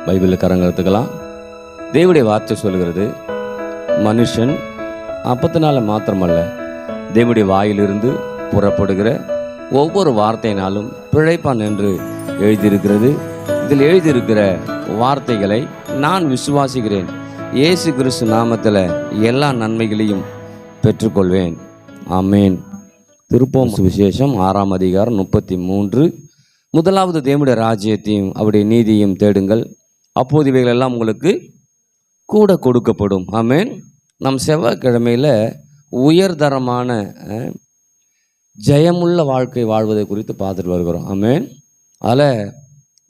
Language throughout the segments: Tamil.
பைபிளில் கரங்கள் எடுத்துக்கலாம். தேவனுடைய வார்த்தை சொல்கிறது, மனுஷன் அப்பத்தினால மாத்திரமல்ல, தேவனுடைய வாயிலிருந்து புறப்படுகிற ஒவ்வொரு வார்த்தையினாலும் பிழைப்பான் என்று எழுதியிருக்கிறது. இதில் எழுதியிருக்கிற வார்த்தைகளை நான் விசுவாசிக்கிறேன். இயேசு கிறிஸ்து நாமத்தில் எல்லா நன்மைகளையும் பெற்றுக்கொள்வேன். ஆமேன். திருப்போம் சுவிசேஷம் 6ஆம் அதிகாரம் 33. முதலாவது தேவனுடைய ராஜ்யத்தையும் அவருடைய நீதியையும் தேடுங்கள், அப்போது இவைகள் எல்லாம் உங்களுக்கு கூட கொடுக்கப்படும். ஆமேன். நம் செவ்வாய்க்கிழமையில் உயர்தரமான ஜெயமுள்ள வாழ்க்கை வாழ்வதை குறித்து பார்த்துட்டு வருகிறோம். ஆமேன். அதில்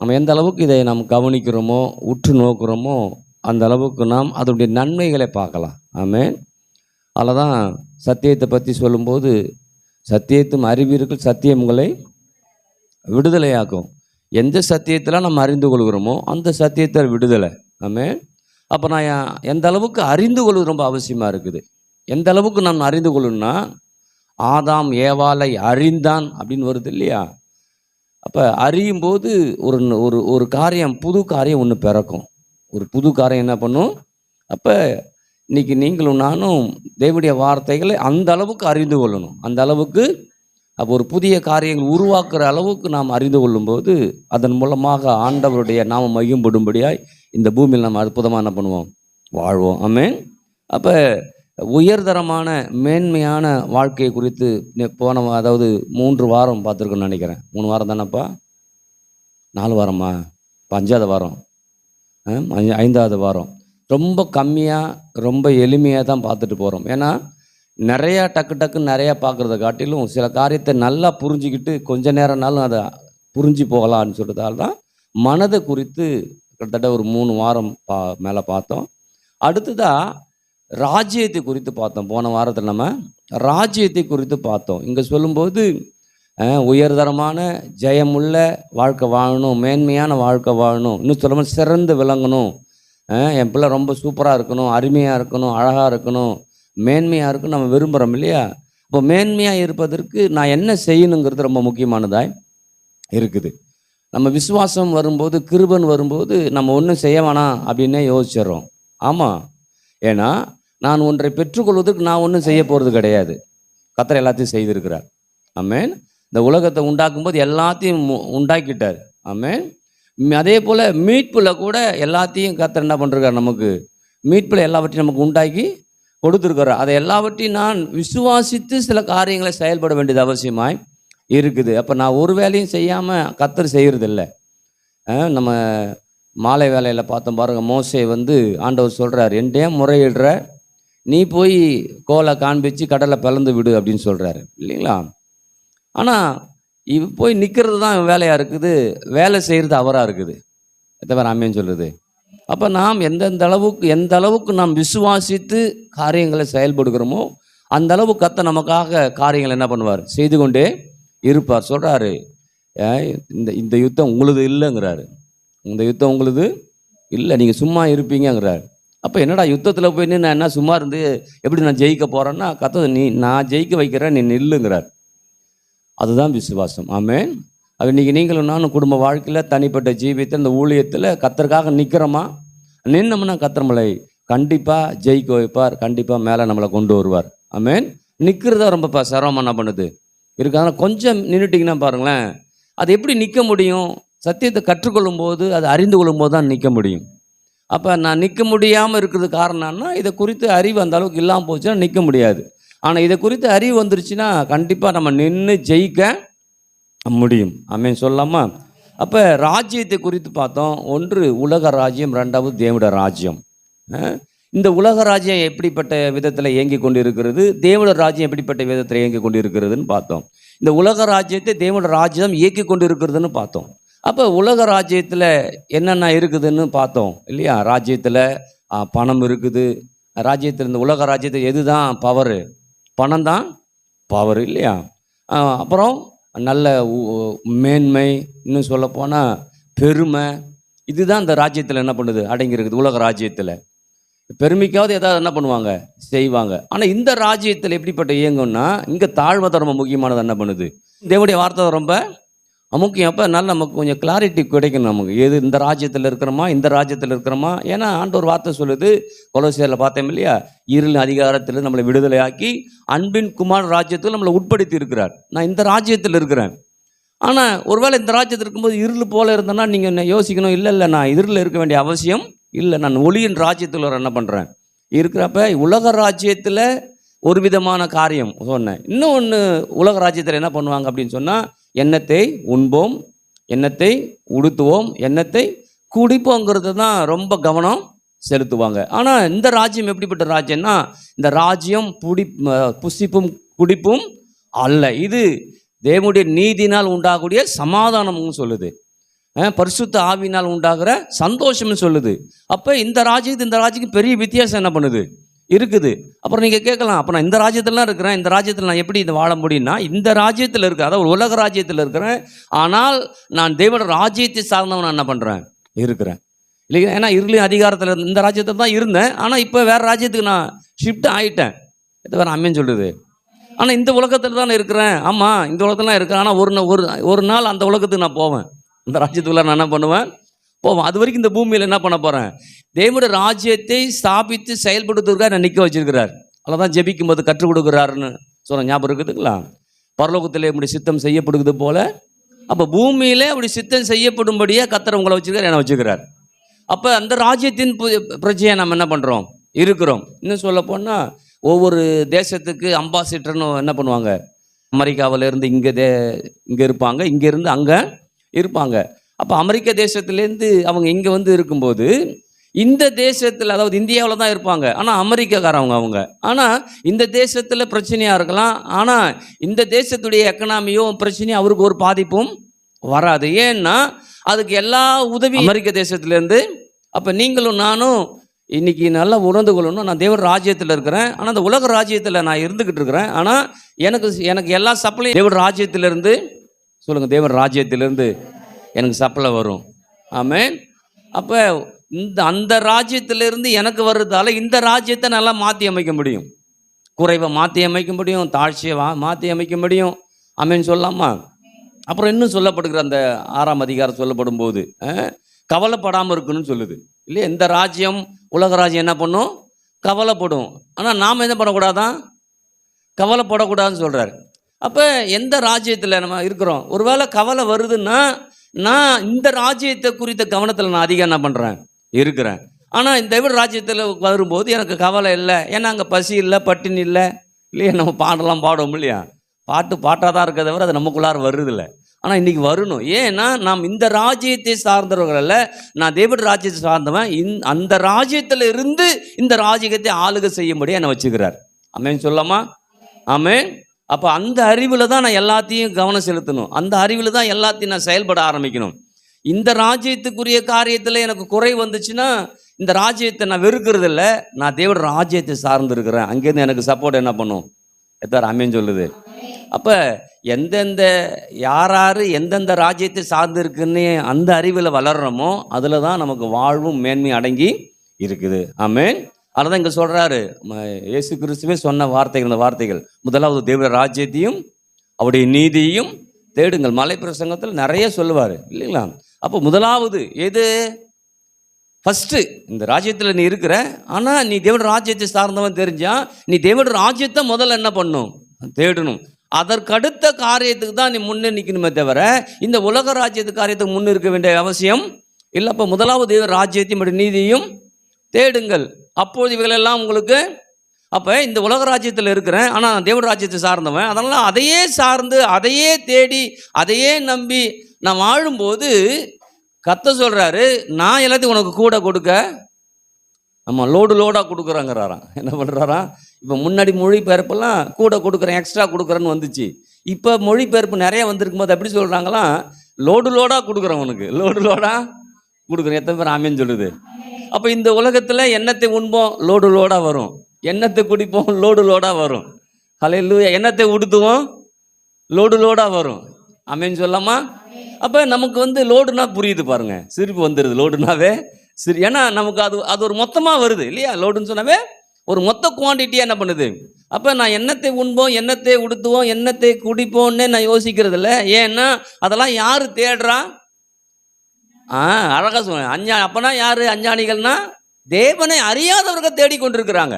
நம்ம எந்த அளவுக்கு இதை நாம் கவனிக்கிறோமோ, உற்று நோக்கிறோமோ, அந்த அளவுக்கு நாம் அதனுடைய நன்மைகளை பார்க்கலாம். ஆமேன். அதில் தான் சத்தியத்தை பற்றி சொல்லும்போது, சத்தியத்தும் அறிவீர்கள், சத்தியம் உங்களை விடுதலையாக்கும். எந்த சத்தியத்தில் நம்ம அறிந்து கொள்கிறோமோ அந்த சத்தியத்தில் விடுதலை. ஆமேன். அப்போ நான் எந்த அளவுக்கு அறிந்து கொள்வது ரொம்ப அவசியமாக இருக்குது. எந்த அளவுக்கு நான் அறிந்து கொள்ளணும்னா, ஆதாம் ஏவாளை அறிந்தான் அப்படின்னு வருது இல்லையா? அப்போ அறியும் போது ஒரு காரியம், புது காரியம் ஒன்று பிறக்கும். ஒரு புது காரியம் என்ன பண்ணும்? அப்போ இன்னைக்கு நீங்களும் நானும் தேவனுடைய வார்த்தைகளை அந்த அளவுக்கு அறிந்து கொள்ளணும். அந்த அளவுக்கு அப்போ ஒரு புதிய காரியங்கள் உருவாக்குற அளவுக்கு நாம் அறிந்து கொள்ளும்போது, அதன் மூலமாக ஆண்டவருடைய நாம மகிம்படும்படியாய் இந்த பூமியில் நம்ம அற்புதமாக என்ன பண்ணுவோம்? வாழ்வோம். ஆமென். அப்போ உயர்தரமான மேன்மையான வாழ்க்கையை குறித்து போன, அதாவது 3 வாரம் பார்த்துருக்கோன்னு நினைக்கிறேன். 3 வாரம் தானேப்பா? 4 வாரமா? 5ஆவது வாரம், 5ஆவது வாரம். ரொம்ப கம்மியாக, ரொம்ப எளிமையாக தான் பார்த்துட்டு போகிறோம். ஏன்னா நிறையா டக்குன்னு நிறையா பார்க்குறத காட்டிலும் சில காரியத்தை நல்லா புரிஞ்சிக்கிட்டு கொஞ்ச நேரம்னாலும் அதை புரிஞ்சு போகலான்னு சொல்கிறதால தான் மனதை குறித்து கிட்டத்தட்ட ஒரு 3 வாரம் மேலே பார்த்தோம். அடுத்ததாக ராஜ்யத்தை குறித்து பார்த்தோம். போன வாரத்தில் நம்ம ராஜ்யத்தை குறித்து பார்த்தோம். இங்கே சொல்லும்போது உயர்தரமான ஜெயமுள்ள வாழ்க்கை வாழணும், மேன்மையான வாழ்க்கை வாழணும், இன்னும் சொல்லும்போது சிறந்து விளங்கணும், என் பிள்ளை ரொம்ப சூப்பராக இருக்கணும், அருமையாக இருக்கணும், அழகாக இருக்கணும், மேன்மையாக இருக்குன்னு நம்ம விரும்புகிறோம் இல்லையா? இப்போ மேன்மையாக இருப்பதற்கு நான் என்ன செய்யணுங்கிறது ரொம்ப முக்கியமானதாக இருக்குது. நம்ம விசுவாசம் வரும்போது, கிருபன் வரும்போது நம்ம ஒன்றும் செய்ய வேணாம் அப்படின்னே யோசிச்சிடறோம். ஆமாம். ஏன்னா நான் ஒன்றை பெற்றுக்கொள்வதற்கு நான் ஒன்றும் செய்ய போகிறது கிடையாது. கர்த்தர் எல்லாத்தையும் செய்திருக்கிறார். ஆமென். இந்த உலகத்தை உண்டாக்கும் போது எல்லாத்தையும் உண்டாக்கிட்டார். ஆமென். அதே போல் மீட்பில் கூட எல்லாத்தையும் கர்த்தர் என்ன பண்ணுறார்? நமக்கு மீட்பில் எல்லாவற்றையும் நமக்கு உண்டாக்கி கொடுத்துருக்கிறார். அதை எல்லாவற்றையும் நான் விசுவாசித்து சில காரியங்களை செயல்பட வேண்டியது அவசியமாய் இருக்குது. அப்போ நான் ஒரு வேலையும் செய்யாமல் கர்த்தர் செய்கிறதில்ல. நம்ம மாலை வேலையில் பார்த்தோம் பாருங்க, மோசே ஆண்டவர் சொல்கிறார், என்கிட்ட முறையிடுற, நீ போய் கோலை காண்பிச்சு கடலை பிளந்து விடு அப்படின்னு சொல்கிறாரு இல்லைங்களா? ஆனால் போய் நிற்கிறது தான் வேலையாக இருக்குது, வேலை செய்கிறது அவராக இருக்குது. எத்தனை ஆமேன்னு சொல்லுது. அப்போ நாம் எந்த அளவுக்கு நாம் விசுவாசித்து காரியங்களை செயல்படுகிறோமோ அந்த அளவுக்கு கர்த்தர் நமக்காக காரியங்களை என்ன பண்ணுவார்? செய்து கொண்டே இருப்பார். சொல்கிறாரு, இந்த யுத்தம் உங்களுது இல்லைங்கிறாரு. இந்த யுத்தம் உங்களுது இல்லை, நீங்கள் சும்மா இருப்பீங்கிறார். அப்போ என்னடா யுத்தத்தில் போய் நான் என்ன சும்மா இருந்து எப்படி நான் ஜெயிக்க போகிறேன்னா, கர்த்தர் நான் ஜெயிக்க வைக்கிறேன், நீ நில்லுங்கிறார். அதுதான் விசுவாசம். ஆமென். அது இன்றைக்கி நீங்களும் நானும் குடும்ப வாழ்க்கையில், தனிப்பட்ட ஜீவியத்தில், இந்த ஊழியத்தில் கர்த்தருக்காக நிற்கிறோமா? நின்னோம்னா கர்த்தர் நம்மளை கண்டிப்பாக ஜெயிக்க வைப்பார், கண்டிப்பாக மேலே நம்மளை கொண்டு வருவார். ஆமென். நிற்கிறதா ரொம்ப சிரமம் என்ன பண்ணுது இருக்காங்க. கொஞ்சம் நின்றுட்டிங்கன்னா பாருங்களேன், அது எப்படி நிற்க முடியும்? சத்தியத்தை கற்றுக்கொள்ளும் போது, அதை அறிந்து கொள்ளும் போது தான் நிற்க முடியும். அப்போ நான் நிற்க முடியாமல் இருக்கிறது காரணம்னா, இதை குறித்து அறிவு அந்த அளவுக்கு இல்லாமல் போச்சுன்னா நிற்க முடியாது. ஆனால் இதை குறித்து அறிவு வந்துருச்சுன்னா கண்டிப்பாக நம்ம நின்று ஜெயிக்க முடியும். ஆமென் சொல்லலாமா? அப்போ ராஜ்யத்தை குறித்து பார்த்தோம். 1 உலக ராஜ்யம், 2வது தேவனுடைய ராஜ்யம். இந்த உலக ராஜ்யம் எப்படிப்பட்ட விதத்தில் இயங்கி கொண்டு இருக்கிறது, தேவனுடைய ராஜ்யம் எப்படிப்பட்ட விதத்தில் இயங்கி கொண்டு இருக்கிறதுன்னு பார்த்தோம். இந்த உலக ராஜ்யத்தை தேவனுடைய ராஜ்யம் இயக்கி கொண்டு இருக்கிறதுன்னு பார்த்தோம். அப்போ உலக ராஜ்யத்தில் என்னென்ன இருக்குதுன்னு பார்த்தோம் இல்லையா? ராஜ்யத்தில் பணம் இருக்குது. ராஜ்யத்தில், இந்த உலக ராஜ்யத்தில் எது தான் பவரு? பணம் தான் பவர் இல்லையா? அப்புறம் நல்ல மேன்மை, இன்னும் சொல்லப்போனால் பெருமை, இதுதான் இந்த ராஜ்யத்தில் என்ன பண்ணுது? அடங்கியிருக்குது. உலக ராஜ்யத்தில் பெருமைக்காவது ஏதாவது என்ன பண்ணுவாங்க? செய்வாங்க. ஆனால் இந்த ராஜ்யத்தில் எப்படிப்பட்ட இயங்கும்னா, இங்கே தாழ்மை ரொம்ப முக்கியமானது என்ன பண்ணுது? தேவனுடைய வார்த்தை ரொம்ப முக்கியம். அப்போ நல்லா நமக்கு கொஞ்சம் கிளாரிட்டி கிடைக்கணும். நமக்கு எது இந்த ராஜ்யத்தில் இருக்கிறோமா, இந்த ராஜ்யத்தில் இருக்கிறோமா. ஏன்னா ஆண்டவர் வார்த்தை சொல்லுது, கொலோசியரில் பார்த்தோம் இல்லையா, இருளின் அதிகாரத்தில் நம்மளை விடுதலையாக்கி அன்பின் குமார் ராஜ்யத்தில் நம்மளை உட்படுத்தி இருக்கிறார். நான் இந்த ராஜ்யத்தில் இருக்கிறேன். ஆனால் ஒருவேளை இந்த ராஜ்யத்தில் இருக்கும்போது இருள் போல இருந்தேன்னா நீங்கள் என்ன யோசிக்கணும், இல்லை நான் இருளில் இருக்க வேண்டிய அவசியம் இல்லை, நான் ஒளியின் ராஜ்யத்தில் என்ன பண்ணுறேன் இருக்கிறப்ப. உலக ராஜ்யத்தில் ஒரு விதமான காரியம் சொன்னேன். இன்னொன்று, உலக ராஜ்யத்தில் என்ன பண்ணுவாங்க அப்படின்னு சொன்னால், எண்ணத்தை உண்போம், எண்ணத்தை உடுத்துவோம், எண்ணத்தை குடிப்போங்கிறது தான் ரொம்ப கவனம் செலுத்துவாங்க. ஆனால் இந்த ராஜ்யம் எப்படிப்பட்ட ராஜ்யம்னா, இந்த ராஜ்யம் புசிப்பும் குடிப்பும் அல்ல, இது தேவனுடைய நீதினால் உண்டாகக்கூடிய சமாதானம்னு சொல்லுது, பரிசுத்த ஆவியினால் உண்டாகிற சந்தோஷம்னு சொல்லுது. அப்போ இந்த ராஜ்யத்துக்கு பெரிய வித்தியாசம் என்ன பண்ணுது இருக்குது. அப்புறம் நீங்கள் கேட்கலாம், அப்போ நான் இந்த ராஜ்யத்திலாம் இருக்கிறேன், இந்த ராஜ்யத்தில் நான் எப்படி இதை வாழ முடியும்னா, இந்த ராஜ்யத்தில் இருக்கிறேன், அதாவது உலக ராஜ்யத்தில் இருக்கிறேன், ஆனால் நான் தேவனோட ராஜ்யத்தை சார்ந்தவன் நான் என்ன பண்ணுறேன் இருக்கிறேன் இல்லைங்களா. ஏன்னா இருளின் அதிகாரத்தில் இந்த ராஜ்யத்தில் தான் இருந்தேன், ஆனால் இப்போ வேறு ராஜ்யத்துக்கு நான் ஷிஃப்ட் ஆகிட்டேன். இது வேறு அம்மன் சொல்லுது. ஆனால் இந்த உலகத்தில் தானே இருக்கிறேன். ஆமாம், இந்த உலகத்தில் இருக்கிறேன். ஆனால் ஒரு நாள் அந்த உலகத்துக்கு நான் போவேன், இந்த ராஜ்யத்துக்குள்ள நான் என்ன பண்ணுவேன் போவேன். அது வரைக்கும் இந்த பூமியில் என்ன பண்ண போகிறேன், தேவனுடைய ராஜ்யத்தை ஸ்தாபித்து செயல்படுத்துவதற்காக நான் நிற்க வச்சிருக்கிறார். அதெல்லாம் ஜெபிக்கும் போது கற்றுக் கொடுக்குறாருன்னு சொன்ன ஞாபகம் இருக்குதுங்களா. பரலோகத்தில் இப்படி சித்தம் செய்யப்படுகிறது போல, அப்போ பூமியிலே அப்படி சித்தம் செய்யப்படும்படியே கர்த்தர் உங்களை வச்சிருக்கார், என்ன வச்சுக்கிறார். அப்போ அந்த ராஜ்யத்தின் பிரச்சனையை நம்ம என்ன பண்ணுறோம் இருக்கிறோம். இன்னும் சொல்ல போனால், ஒவ்வொரு தேசத்துக்கு அம்பாசிடர்னு என்ன பண்ணுவாங்க, அமெரிக்காவிலேருந்து இங்கே இருப்பாங்க, இங்கேருந்து அங்கே இருப்பாங்க. அப்போ அமெரிக்க தேசத்துலேருந்து அவங்க இங்கே வந்து இருக்கும்போது, இந்த தேசத்தில், அதாவது இந்தியாவில் தான் இருப்பாங்க, ஆனால் அமெரிக்காக்காரவங்க அவங்க. ஆனால் இந்த தேசத்தில் பிரச்சனையாக இருக்கலாம், ஆனால் இந்த தேசத்துடைய எக்கனாமியோ பிரச்சனையும் அவருக்கு ஒரு பாதிப்பும் வராது. ஏன்னா அதுக்கு எல்லா உதவி அமெரிக்க தேசத்துலேருந்து. அப்போ நீங்களும் நானும் இன்னைக்கு நல்லா உணர்ந்து கொள்ளணும், நான் தேவன் ராஜ்யத்தில் இருக்கிறேன், ஆனால் அந்த உலக ராஜ்யத்தில் நான் இருந்துக்கிட்டு இருக்கிறேன். ஆனால் எனக்கு எல்லா சப்ளையும் தேவன் ராஜ்யத்திலேருந்து, சொல்லுங்கள், தேவன் ராஜ்யத்திலேருந்து எனக்கு சப்ளை வரும். ஆமென். அப்போ அந்த ராஜ்யத்திலிருந்து எனக்கு வர்றதால இந்த ராஜ்யத்தை நல்லா மாற்றி அமைக்க முடியும், குறைவை மாற்றி அமைக்க முடியும், தாழ்ச்சியை மாற்றி அமைக்க முடியும். ஆமென் சொல்லலாமா. அப்புறம் இன்னும் சொல்லப்படுகிற அந்த 6ஆம் அதிகாரம் சொல்லப்படும் போது கவலைப்படாமல் இருக்கணும்னு சொல்லுது இல்லையா. இந்த ராஜ்யம், உலக ராஜ்யம் என்ன பண்ணும், கவலைப்படும். ஆனால் நாம் என்ன பண்ணக்கூடாதான், கவலைப்படக்கூடாதுன்னு சொல்கிறார். அப்போ எந்த ராஜ்யத்தில் நம்ம இருக்கிறோம், ஒருவேளை கவலை வருதுன்னா, நான் இந்த ராஜ்யத்தை குறித்த கவனத்தில் நான் அதிகம் என்ன பண்ணுறேன் இருக்கிறேன். ஆனால் இந்த தேவ ராஜ்யத்தில் வரும்போது எனக்கு கவலை இல்லை. ஏன்னா அங்கே பசி இல்லை, பட்டினி இல்லை இல்லையா. நம்ம பாடலாம் பாடுவோம் இல்லையா, பாட்டாக தான் இருக்கிறத தவிர அது நமக்குள்ளார வருதில்லை. ஆனால் இன்றைக்கி வரணும். ஏன்னா நாம் இந்த ராஜ்யத்தை சார்ந்தவர்கள் அல்ல, நான் தேவ ராஜ்யத்தை சார்ந்தவன். அந்த ராஜ்யத்தில் இருந்து இந்த ராஜ்யத்தை ஆளுகை செய்யும்படி என்னை வச்சுக்கிறார். ஆமென் சொல்லாமா. ஆமென். அப்போ அந்த அறிவில் தான் நான் எல்லாத்தையும் கவனம் செலுத்தணும், அந்த அறிவில் தான் எல்லாத்தையும் நான் செயல்பட ஆரம்பிக்கணும். இந்த ராஜ்யத்துக்குரிய காரியத்தில் எனக்கு குறை வந்துச்சுன்னா இந்த ராஜ்யத்தை நான் வெறுக்கிறது இல்லை, நான் தேவட ராஜ்யத்தை சார்ந்து இருக்கிறேன், அங்கேருந்து எனக்கு சப்போர்ட் என்ன பண்ணும் எத்தார் ஆமென் சொல்லுது. அப்போ யார் எந்தெந்த ராஜ்யத்தை சார்ந்து இருக்குன்னு அந்த அறிவில் வளர்கிறோமோ அதில் தான் நமக்கு வாழ்வும் மேன்மையும் அடங்கி இருக்குது. ஆமென். அதனால இங்கே சொல்கிறாரு, இயேசு கிறிஸ்துவே சொன்ன வார்த்தைகள், இந்த வார்த்தைகள், முதலாவது தேவ ராஜ்யத்தையும் அவருடைய நீதியையும் தேடுங்கள். மலை பிரசங்கத்தில் நிறைய சொல்லுவார் இல்லைங்களா. அப்போ முதலாவது எது, ஃபஸ்ட்டு இந்த ராஜ்யத்தில் நீ இருக்கிற, ஆனால் நீ தேவட ராஜ்யத்தை சார்ந்தவன் தெரிஞ்சா நீ தேவட ராஜ்யத்தை முதல்ல என்ன பண்ணும், தேடணும். அதற்கடுத்த காரியத்துக்கு தான் நீ முன்னே நிற்கணுமே தவிர இந்த உலக ராஜ்யத்து காரியத்துக்கு முன்னே இருக்க வேண்டிய அவசியம் இல்லை. அப்போ முதலாவது தேவ ராஜ்யத்தையும் நீதியையும் தேடுங்கள், அப்போது இவைகளெல்லாம் உங்களுக்கு. அப்போ இந்த உலக ராஜ்யத்தில் இருக்கிறேன், ஆனால் தேவ ராஜ்யத்தை சார்ந்தவன், அதனால் அதையே சார்ந்து அதையே தேடி அதையே நம்பி நான் வாழும்போது கர்த்தர் சொல்கிறாரு, நான் எல்லாத்தையும் உனக்கு கூட கொடுக்க, நம்ம லோடாக கொடுக்குறாங்கிறாராம். என்ன பண்ணுறாராம், இப்போ முன்னாடி மொழிபெயர்ப்பெல்லாம் கூட கொடுக்குறேன், எக்ஸ்ட்ரா கொடுக்குறேன்னு வந்துச்சு. இப்போ மொழிபெயர்ப்பு நிறைய வந்திருக்கும் போது எப்படி சொல்கிறாங்களாம், லோடாக கொடுக்குறேன், உனக்கு லோடாக கொடுக்குறேன். எத்தனை பேர் ஆமென் சொல்லுது. அப்போ இந்த உலகத்தில் எண்ணத்தை உண்போம், லோடாக வரும், எண்ணத்தை குடிப்போம், லோடாக வரும். ஹல்லேலூயா. எண்ணத்தை உடுத்துவோம், லோடாக வரும். ஆமென் சொல்லாமா. அப்போ நமக்கு லோடுனா புரியுது பாருங்க, சிரிப்பு வந்துடுது. லோடுனாவே சரி, ஏன்னா நமக்கு அது ஒரு மொத்தமாக வருது இல்லையா. லோடுன்னு சொன்னாவே ஒரு மொத்த குவான்டிட்டியாக என்ன பண்ணுது. அப்போ நான் என்னத்தை உண்போம், என்னத்தை உடுத்துவோம், என்னத்தை குடிப்போம்னே நான் யோசிக்கிறது இல்லை. ஏன்னா அதெல்லாம் யார் தேடுறா? அழகாக சொல்லுவேன். அப்போனா யார் அஞ்ஞானிகள்னா? தேவனை அறியாதவர்கள் தேடிக்கொண்டிருக்கிறாங்க.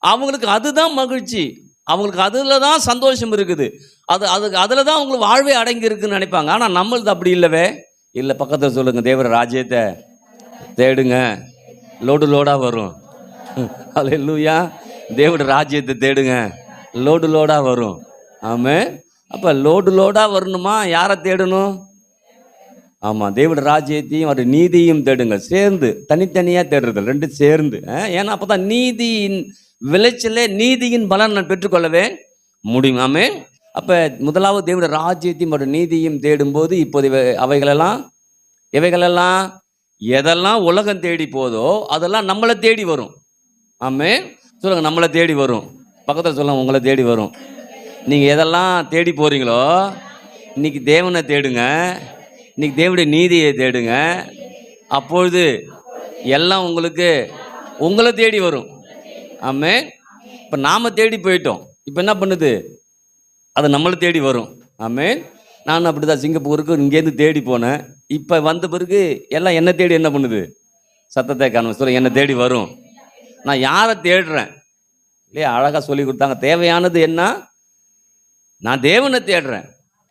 அவங்களுக்கு அதுதான் மகிழ்ச்சி, அவங்களுக்கு அதில் தான் சந்தோஷம் இருக்குது, அதில் தான் அவங்களுக்கு வாழ்வே அடங்கி இருக்குன்னு நினைப்பாங்க. ஆனால் நம்மளது அப்படி இல்லவே இல்லை. பக்கத்தில் சொல்லுங்கள், தேவர ராஜ்யத்தை தேடுங்க, லோடு லோடாக வரும். அல்லேலூயா. தேவட ராஜ்யத்தை தேடுங்க, லோடு லோடாக வரும். ஆமென். அப்போ லோடு லோடாக வரணுமா? யாரை தேடணும்? ஆமாம், தேவட ராஜ்யத்தையும் ஒரு நீதியும் தேடுங்க. சேர்ந்து, தனித்தனியாக தேடுறது, ரெண்டு சேர்ந்து. ஏன்னா அப்போ தான் நீதியின் விளைச்சலே, நீதியின் பலன் நான் பெற்றுக்கொள்ளவே முடியும். ஆமென். அப்போ முதலாவது தேவட ராஜ்யத்தையும் ஒரு நீதியும் தேடும்போது இப்போது இவைகளெல்லாம் எதெல்லாம் உலகம் தேடி போதோ அதெல்லாம் நம்மளை தேடி வரும். ஆமென். சொல்லுங்க, நம்மளை தேடி வரும். பக்கத்தில் சொல்லுங்க, உங்களை தேடி வரும். நீங்கள் எதெல்லாம் தேடி போகிறீங்களோ இன்னைக்கு தேவனை தேடுங்க, இன்னைக்கு தேவனுடைய நீதியை தேடுங்க. அப்பொழுது எல்லாம் உங்களை தேடி வரும். ஆமென். இப்போ நாம் தேடி போயிட்டோம், இப்போ என்ன பண்ணுது? அது நம்மளை தேடி வரும். ஆமென். நான் அப்படி தான் சிங்கப்பூருக்கு இங்கேருந்து தேடி போனேன். இப்போ வந்த பிறகு எல்லாம் என்னை தேடி என்ன பண்ணுது? சத்தத்தை காணும். சொல்ல, என்னை தேடி வரும். நான் யாரை தேடுறேன் இல்லையா? அழகாக சொல்லி கொடுத்தாங்க. தேவையானது என்ன? நான் தேவனை தேடுறேன்.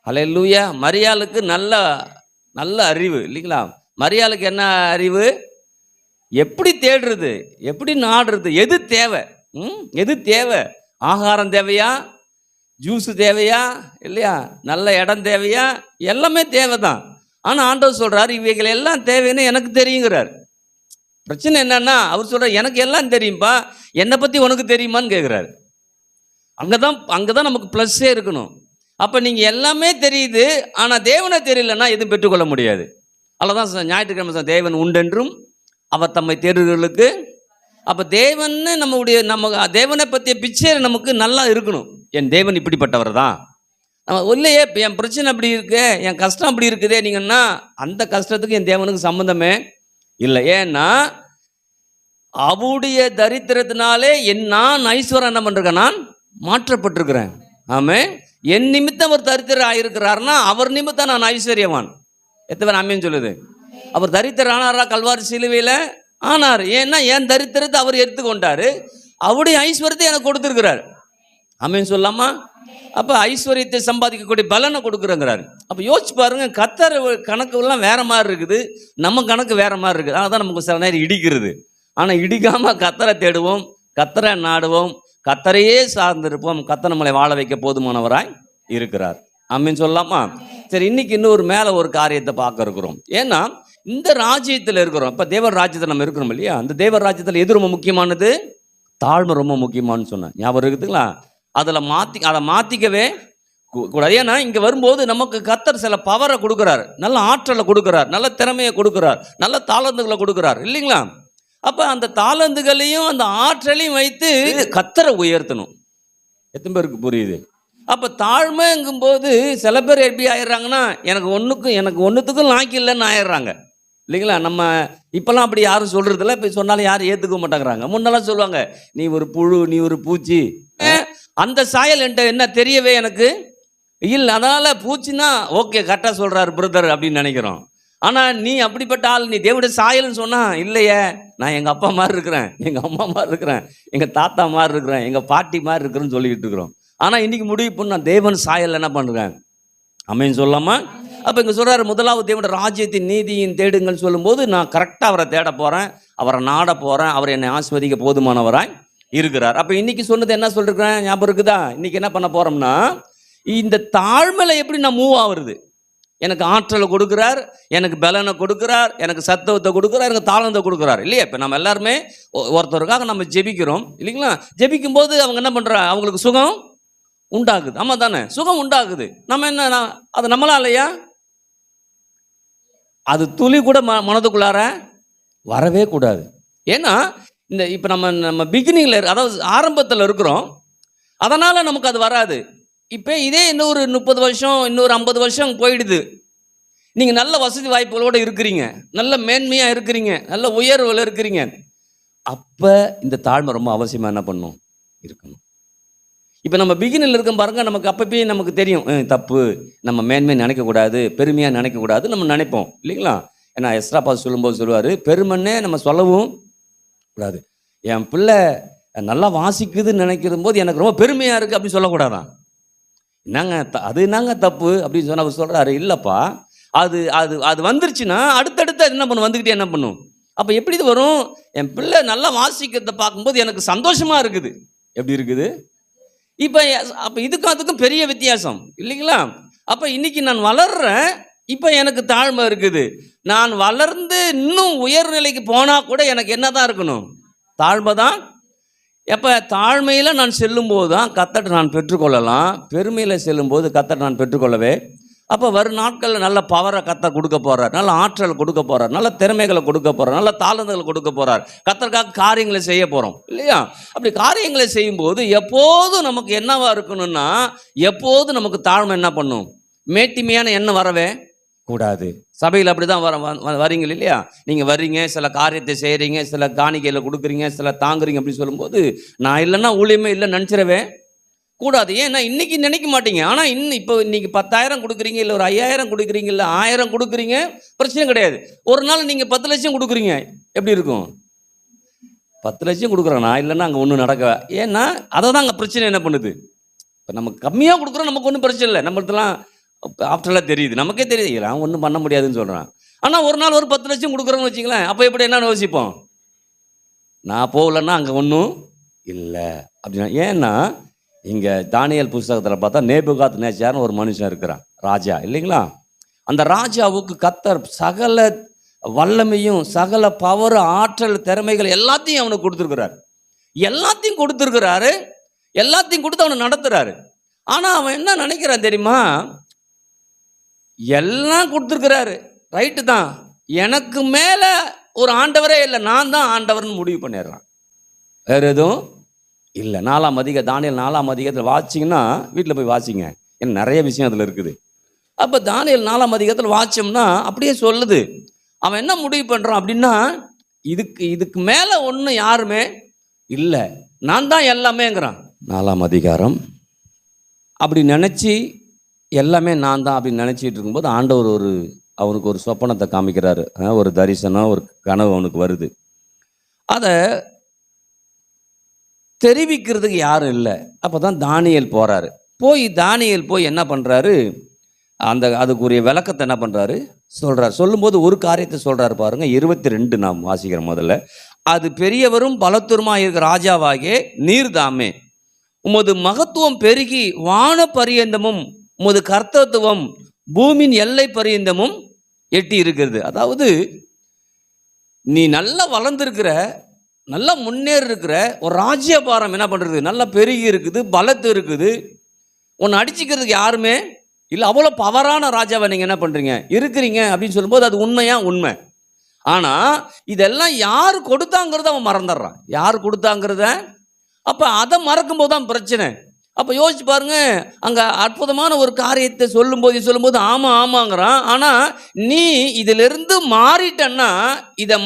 அல்லேலூயா. மரியாளுக்கு நல்ல அறிவு இல்லைங்களா? மரியாளுக்கு என்ன அறிவு? எப்படி தேடுறது, எப்படி நாடுறது, எது தேவை, எது தேவை? ஆகாரம் தேவையா, ஜூஸ் தேவையா இல்லையா, நல்ல இடம் தேவையா? எல்லாமே தேவை தான். ஆனால் ஆண்டவர் சொல்கிறார், இவைகள் எல்லாம் தேவைன்னு எனக்கு தெரியுங்கிறார். பிரச்சனை என்னன்னா, அவர் சொல்கிறார், எனக்கு எல்லாம் தெரியும்பா, என்னை பற்றி உனக்கு தெரியுமான்னு கேட்குறாரு. அங்கே தான் நமக்கு ப்ளஸ்ஸே இருக்கணும். அப்போ நீங்கள் எல்லாமே தெரியுது, ஆனால் தேவனை தெரியலன்னா எதுவும் பெற்றுக்கொள்ள முடியாது. அல்லதான் ஞாயிற்றுக்கிழமை தேவன் உண்டென்றும் அவர் தம்மை தேடுகளுக்கு. அப்போ நம்ம தேவனை பற்றிய பிக்சர் நமக்கு நல்லா இருக்கணும். என் தேவன் இப்படிப்பட்டவர் தான். நம்ம இல்லையே, என் பிரச்சனை அப்படி இருக்கு, என் கஷ்டம் அப்படி இருக்குதே நீங்கன்னா, அந்த கஷ்டத்துக்கு என் தேவனுக்கு சம்மந்தமே இல்லை. ஏன்னா அவருடைய தரித்திரத்தினாலே நான் ஐஸ்வர்யம் என்ன பண்ணிருக்கேன்? நான் மாற்றப்பட்டிருக்கிறேன். ஆமென். என் நிமித்தம் அவர் தரித்திரம் ஆயிருக்கிறார்னா அவர் நிமித்தம் நான் ஐஸ்வர்யவான். எத்தனை பேர் ஆமென் சொல்லுது? அவர் தரித்திரம் ஆனாரா? கல்வாரி சிலுவையில் ஆனார். ஏன்னா என் தரித்திரத்தை அவர் எடுத்துக்கொண்டாரு, அவருடைய ஐஸ்வர்யத்தை எனக்கு கொடுத்துருக்கிறார். ஆமென் சொல்லாமா? அப்போ ஐஸ்வர்யத்தை சம்பாதிக்கக்கூடிய பலனை கொடுக்குறேங்கிறாரு. அப்போ யோசிச்சு பாருங்க, கத்தர் கணக்குலாம் வேற மாதிரி இருக்குது, நம்ம கணக்கு வேற மாதிரி இருக்குது. அதனால தான் நமக்கு சில நேரம் இடிக்கிறது. ஆனால் இடிக்காமல் கத்தரை தேடுவோம், கத்தரை நாடுவோம், கத்தரையே சார்ந்திருப்போம். கத்தர் நம்மளை வாழ வைக்க போதுமானவராய் இருக்கிறார். ஆமென் சொல்லலாமா? சரி, இன்னைக்கு இன்னொரு மேலே ஒரு காரியத்தை பார்க்க இருக்கிறோம். ஏன்னா இந்த ராஜ்யத்தில் இருக்கிறோம். இப்போ தேவர் ராஜ்யத்தில் நம்ம இருக்கிறோம் இல்லையா? அந்த தேவர் ராஜ்யத்தில் எது ரொம்ப முக்கியமானது? தாழ்மை ரொம்ப முக்கியமானு சொன்னேன். ஞாபகம் இருக்குதுங்களா? அதை மாற்றிக்கவே கூடாது. ஏன்னா இங்கே வரும்போது நமக்கு கத்தர் சில பவரை கொடுக்குறாரு, நல்ல ஆற்றலை கொடுக்குறார், நல்ல திறமையை கொடுக்குறார், நல்ல தாளந்துகளை கொடுக்குறார் இல்லைங்களா? அப்போ அந்த தாளந்துகளையும் அந்த ஆற்றலையும் வைத்து கத்தரை உயர்த்தணும். எத்தனை பேருக்கு புரியுது? அப்போ தாழ்மைங்கும்போது சில பேர் எப்படி ஆயிடுறாங்கன்னா, எனக்கு ஒன்றுத்துக்கும் லாக்கி இல்லைன்னு ஆயிடுறாங்க இல்லைங்களா? நம்ம இப்போல்லாம் அப்படி யாரும் சொல்கிறதில்ல. இப்போ சொன்னாலும் யாரும் ஏற்றுக்க மாட்டேங்கிறாங்க. முன்னெல்லாம் சொல்லுவாங்க, நீ ஒரு புழு, நீ ஒரு பூச்சி. அந்த சாயல் என்கிட்ட என்ன தெரியவே எனக்கு இல்லை. அதனால் பூச்சின்னா ஓகே, கரெக்டாக சொல்கிறாரு பிரதர் அப்படின்னு நினைக்கிறோம். ஆனால் நீ அப்படிப்பட்ட ஆள், நீ தேவனுடைய சாயல்னு சொன்னால் இல்லையே, நான் எங்கள் அப்பா மாதிரி இருக்கிறேன், எங்கள் அம்மா மாதிரி இருக்கிறேன், எங்கள் தாத்தா மாதிரி இருக்கிறேன், எங்கள் பாட்டி மாதிரி இருக்கிறேன்னு சொல்லிக்கிட்டு இருக்கிறோம். ஆனால் இன்றைக்கி முடிவு பண்ண நான் தேவன் சாயல் என்ன பண்ணுறேன்? அமேன் சொல்லாமா? அப்போ இங்கே சொல்கிறாரு, முதலாவது தேவனுடைய ராஜ்யத்தின் நீதியின் தேடுங்கள்னு சொல்லும்போது நான் கரெக்டாக அவரை தேட போகிறேன், அவரை நாட போகிறேன், அவர் என்னை ஆஸ்வதிக்க போதுமானவராய் இருக்கிறார். அப்போ இன்றைக்கி சொன்னது என்ன சொல்லிருக்கிறேன் ஞாபகம் இருக்குதா? இன்றைக்கி என்ன பண்ண போகிறோம்னா, இந்த தாழ்மையில் எப்படி நான் மூவ் ஆகுறது? எனக்கு ஆற்றலை கொடுக்குறார், எனக்கு பலனை கொடுக்குறார், எனக்கு சத்துவத்தை கொடுக்குறார், எனக்கு தாளத்தை கொடுக்குறார் இல்லையா? இப்போ நம்ம எல்லாருமே ஒருத்தருக்காக நம்ம ஜெபிக்கிறோம் இல்லைங்களா? ஜெபிக்கும் போது அவங்க என்ன பண்ணுறா? அவங்களுக்கு சுகம் உண்டாகுது. ஆமாம் தானே? சுகம் உண்டாகுது. நம்ம என்ன, அது நம்மளா இல்லையா? அது துளி கூட மனதுக்குள்ளார வரவே கூடாது. ஏன்னா இப்போ நம்ம பிகினிங்கில், அதாவது ஆரம்பத்தில் இருக்கிறோம், அதனால் நமக்கு அது வராது. இப்போ இதே இன்னொரு 30 வருஷம், இன்னொரு 50 வருஷம் போயிடுது, நீங்கள் நல்ல வசதி வாய்ப்புகளோடு இருக்கிறீங்க, நல்ல மேன்மையாக இருக்கிறீங்க, நல்ல உயர்வில் இருக்கிறீங்க. அப்போ இந்த தாழ்மை ரொம்ப அவசியமாக என்ன பண்ணும் இருக்கணும். இப்போ நம்ம பிகினில் இருக்கோம் பாருங்க, நமக்கு அப்பப்பயே நமக்கு தெரியும் தப்பு, நம்ம மேன்மை நினைக்கக்கூடாது, பெருமையாக நினைக்கக்கூடாது, நம்ம நினைப்போம் இல்லைங்களா? ஏன்னா எஸ்ரா பாஸ் சொல்லும்போது சொல்லுவார், பெருமைன்னே நம்ம சொல்லவும் கூடாது. என் பிள்ளை நல்லா வாசிக்குதுன்னு நினைக்கிற போது எனக்கு ரொம்ப பெருமையாக இருக்குது அப்படின்னு சொல்லக்கூடாதான். அது என்னங்க தப்பு அப்படின்னு சொன்ன அவர் சொல்கிறாரு, இல்லைப்பா, அது அது அது வந்துருச்சுன்னா அடுத்தடுத்து அது என்ன பண்ணும், வந்துக்கிட்டே என்ன பண்ணும். அப்போ எப்படி இது வரும்? என் பிள்ளை நல்லா வாசிக்கிறத பார்க்கும்போது எனக்கு சந்தோஷமாக இருக்குது. எப்படி இருக்குது? இப்போ அப்போ இதுக்கும் அதுக்கும் பெரிய வித்தியாசம் இல்லைங்களா? அப்போ இன்னைக்கு நான் வளர்றேன், இப்போ எனக்கு தாழ்மை இருக்குது. நான் வளர்ந்து இன்னும் உயர்நிலைக்கு போனால் கூட எனக்கு என்ன தான் இருக்கணும்? தாழ்மை தான். எப்போ தாழ்மையில் நான் செல்லும்போது தான் கர்த்தரை நான் பெற்றுக்கொள்ளலாம். பெருமையில் செல்லும்போது கர்த்தரை நான் பெற்றுக்கொள்ளவே. அப்போ வரும் நாட்களில் நல்ல பவரை கர்த்தர் கொடுக்க போகிறார், நல்ல ஆற்றல் கொடுக்க போகிறார், நல்ல திறமைகளை கொடுக்க போகிறார், நல்ல தாளந்துகளை கொடுக்க போகிறார். கர்த்தருக்காக காரியங்களை செய்ய போகிறோம் இல்லையா? அப்படி காரியங்களை செய்யும்போது எப்போதும் நமக்கு என்னவா இருக்கணும்னா, எப்போதும் நமக்கு தாழ்மை என்ன பண்ணும், மேட்டிமையான எண்ணம் வரவே கூடாது. சபையில் அப்படி தான் வரீங்க இல்லையா? நீங்கள் வர்றீங்க, சில காரியத்தை செய்கிறீங்க, சில காணிக்கையில் கொடுக்குறீங்க, சில தாங்குறீங்க அப்படின்னு சொல்லும்போது நான் இல்லைன்னா ஊழியமே இல்லைன்னு நினச்சிடவே கூடாது. ஏன்னா இன்னைக்கு நினைக்க மாட்டீங்க. ஆனால் இப்போ இன்னைக்கு 10,000 கொடுக்குறீங்க, இல்லை ஒரு 5,000 கொடுக்குறீங்க, இல்லை 1000 கொடுக்குறீங்க, பிரச்சனை கிடையாது. ஒரு நாள் நீங்கள் 10 லட்சம் கொடுக்குறீங்க, எப்படி இருக்கும்? 10 லட்சம் கொடுக்குறேன் நான், இல்லைன்னா அங்கே ஒன்றும் நடக்க. ஏன்னா அதை தான் அங்கே பிரச்சனை என்ன பண்ணுது. இப்போ நம்ம கம்மியாக கொடுக்குறோம், நமக்கு ஒன்றும் பிரச்சனை இல்லை, நம்மளுக்கெல்லாம் ஆஃப்டர்லாம் தெரியுது, நமக்கே தெரியுது நான் ஒன்றும் பண்ண முடியாதுன்னு சொல்கிறான். ஆனால் ஒரு நாள் ஒரு 10 லட்சம் கொடுக்குறோன்னு வச்சிங்களேன், அப்போ எப்படி என்ன யோசிப்போம்? நான் போகலன்னா அங்கே ஒன்றும் இல்லை அப்படின்னா. ஏன்னா இங்கே தானியேல் புஸ்தகத்தில் பார்த்தா நேபுகாத் நேச்சார்னு ஒரு மனுஷன் இருக்கிறான், ராஜா இல்லைங்களா? அந்த ராஜாவுக்கு கர்த்தர் சகல வல்லமையும் சகல பவர், ஆற்றல், திறமைகள் எல்லாத்தையும் அவனுக்கு கொடுத்துருக்கிறார். எல்லாத்தையும் கொடுத்துருக்கிறாரு, எல்லாத்தையும் கொடுத்து அவனை நடத்துகிறாரு. ஆனால் அவன் என்ன நினைக்கிறான் தெரியுமா? எல்லாம் கொடுத்துருக்கிறாரு, ரைட்டு தான், எனக்கு மேலே ஒரு ஆண்டவரே இல்லை, நான் தான் ஆண்டவர்னு முடிவு பண்ணிடுறான். வேறு எதுவும் இல்லை. 4ஆம் அதிகாரம், தானியேல் 4ஆம் அதிகாரத்தில் வாசிங்கன்னா, வீட்டில் போய் வாசிங்க, ஏன்னா நிறைய விஷயம் அதில் இருக்குது. அப்போ தானியேல் 4ஆம் அதிகாரத்தில் வாசிச்சோம்னா அப்படியே சொல்லுது. அவன் என்ன முடிவு பண்ணுறான் அப்படின்னா, இதுக்கு மேலே ஒன்றும் யாருமே இல்லை, நான் தான் எல்லாமேங்கிறான். 4ஆம் அதிகாரம் அப்படி நினச்சி எல்லாமே நான் தான் அப்படின்னு நினச்சிட்டு இருக்கும்போது ஆண்டவர் அவனுக்கு ஒரு சொப்பனத்தை காமிக்கிறாரு. ஒரு தரிசனம், ஒரு கனவு அவனுக்கு வருது. அதை தெரிவிக்கிறதுக்கு யாரும் இல்லை. அப்போ தான் தானியேல் போகிறாரு. தானியேல் போய் என்ன பண்ணுறாரு, அதுக்குரிய விளக்கத்தை என்ன பண்ணுறாரு சொல்கிறார். சொல்லும்போது ஒரு காரியத்தை சொல்கிறாரு பாருங்க. 22 நாம் வாசிக்கிறோம் முதல்ல. அது பெரியவரும் பலத்துருமாக இருக்கிற ராஜாவாகிய நீர்தாமே, உமது மகத்துவம் பெருகி வான பரியந்தமும் உமது கர்த்தத்துவம் பூமியின் எல்லை பரியந்தமும் எட்டி இருக்கிறது. அதாவது நீ நல்லா வளர்ந்துருக்கிற, நல்லா முன்னேறி இருக்கிற ஒரு ராஜ்யபாரம் என்ன பண்ணுறது, நல்லா பெருகி இருக்குது, பலத்து இருக்குது, உன்னை அடிச்சுக்கிறதுக்கு யாருமே இல்லை, அவ்வளோ பவரான ராஜாவை நீங்கள் என்ன பண்ணுறீங்க இருக்கிறீங்க அப்படின்னு சொல்லும்போது அது உண்மை. ஆனால் இதெல்லாம் யார் கொடுத்தாங்கிறத அவன் மறந்துடுறான். யார் கொடுத்தாங்கிறத, அப்போ அதை மறக்கும்போது தான் பிரச்சனை. அப்போ யோசிச்சு பாருங்க, அங்கே அற்புதமான ஒரு காரியத்தை சொல்லும்போது ஆமாங்கிறான். ஆனால் நீ இதிலிருந்து மாறிட்டன்னா, இதை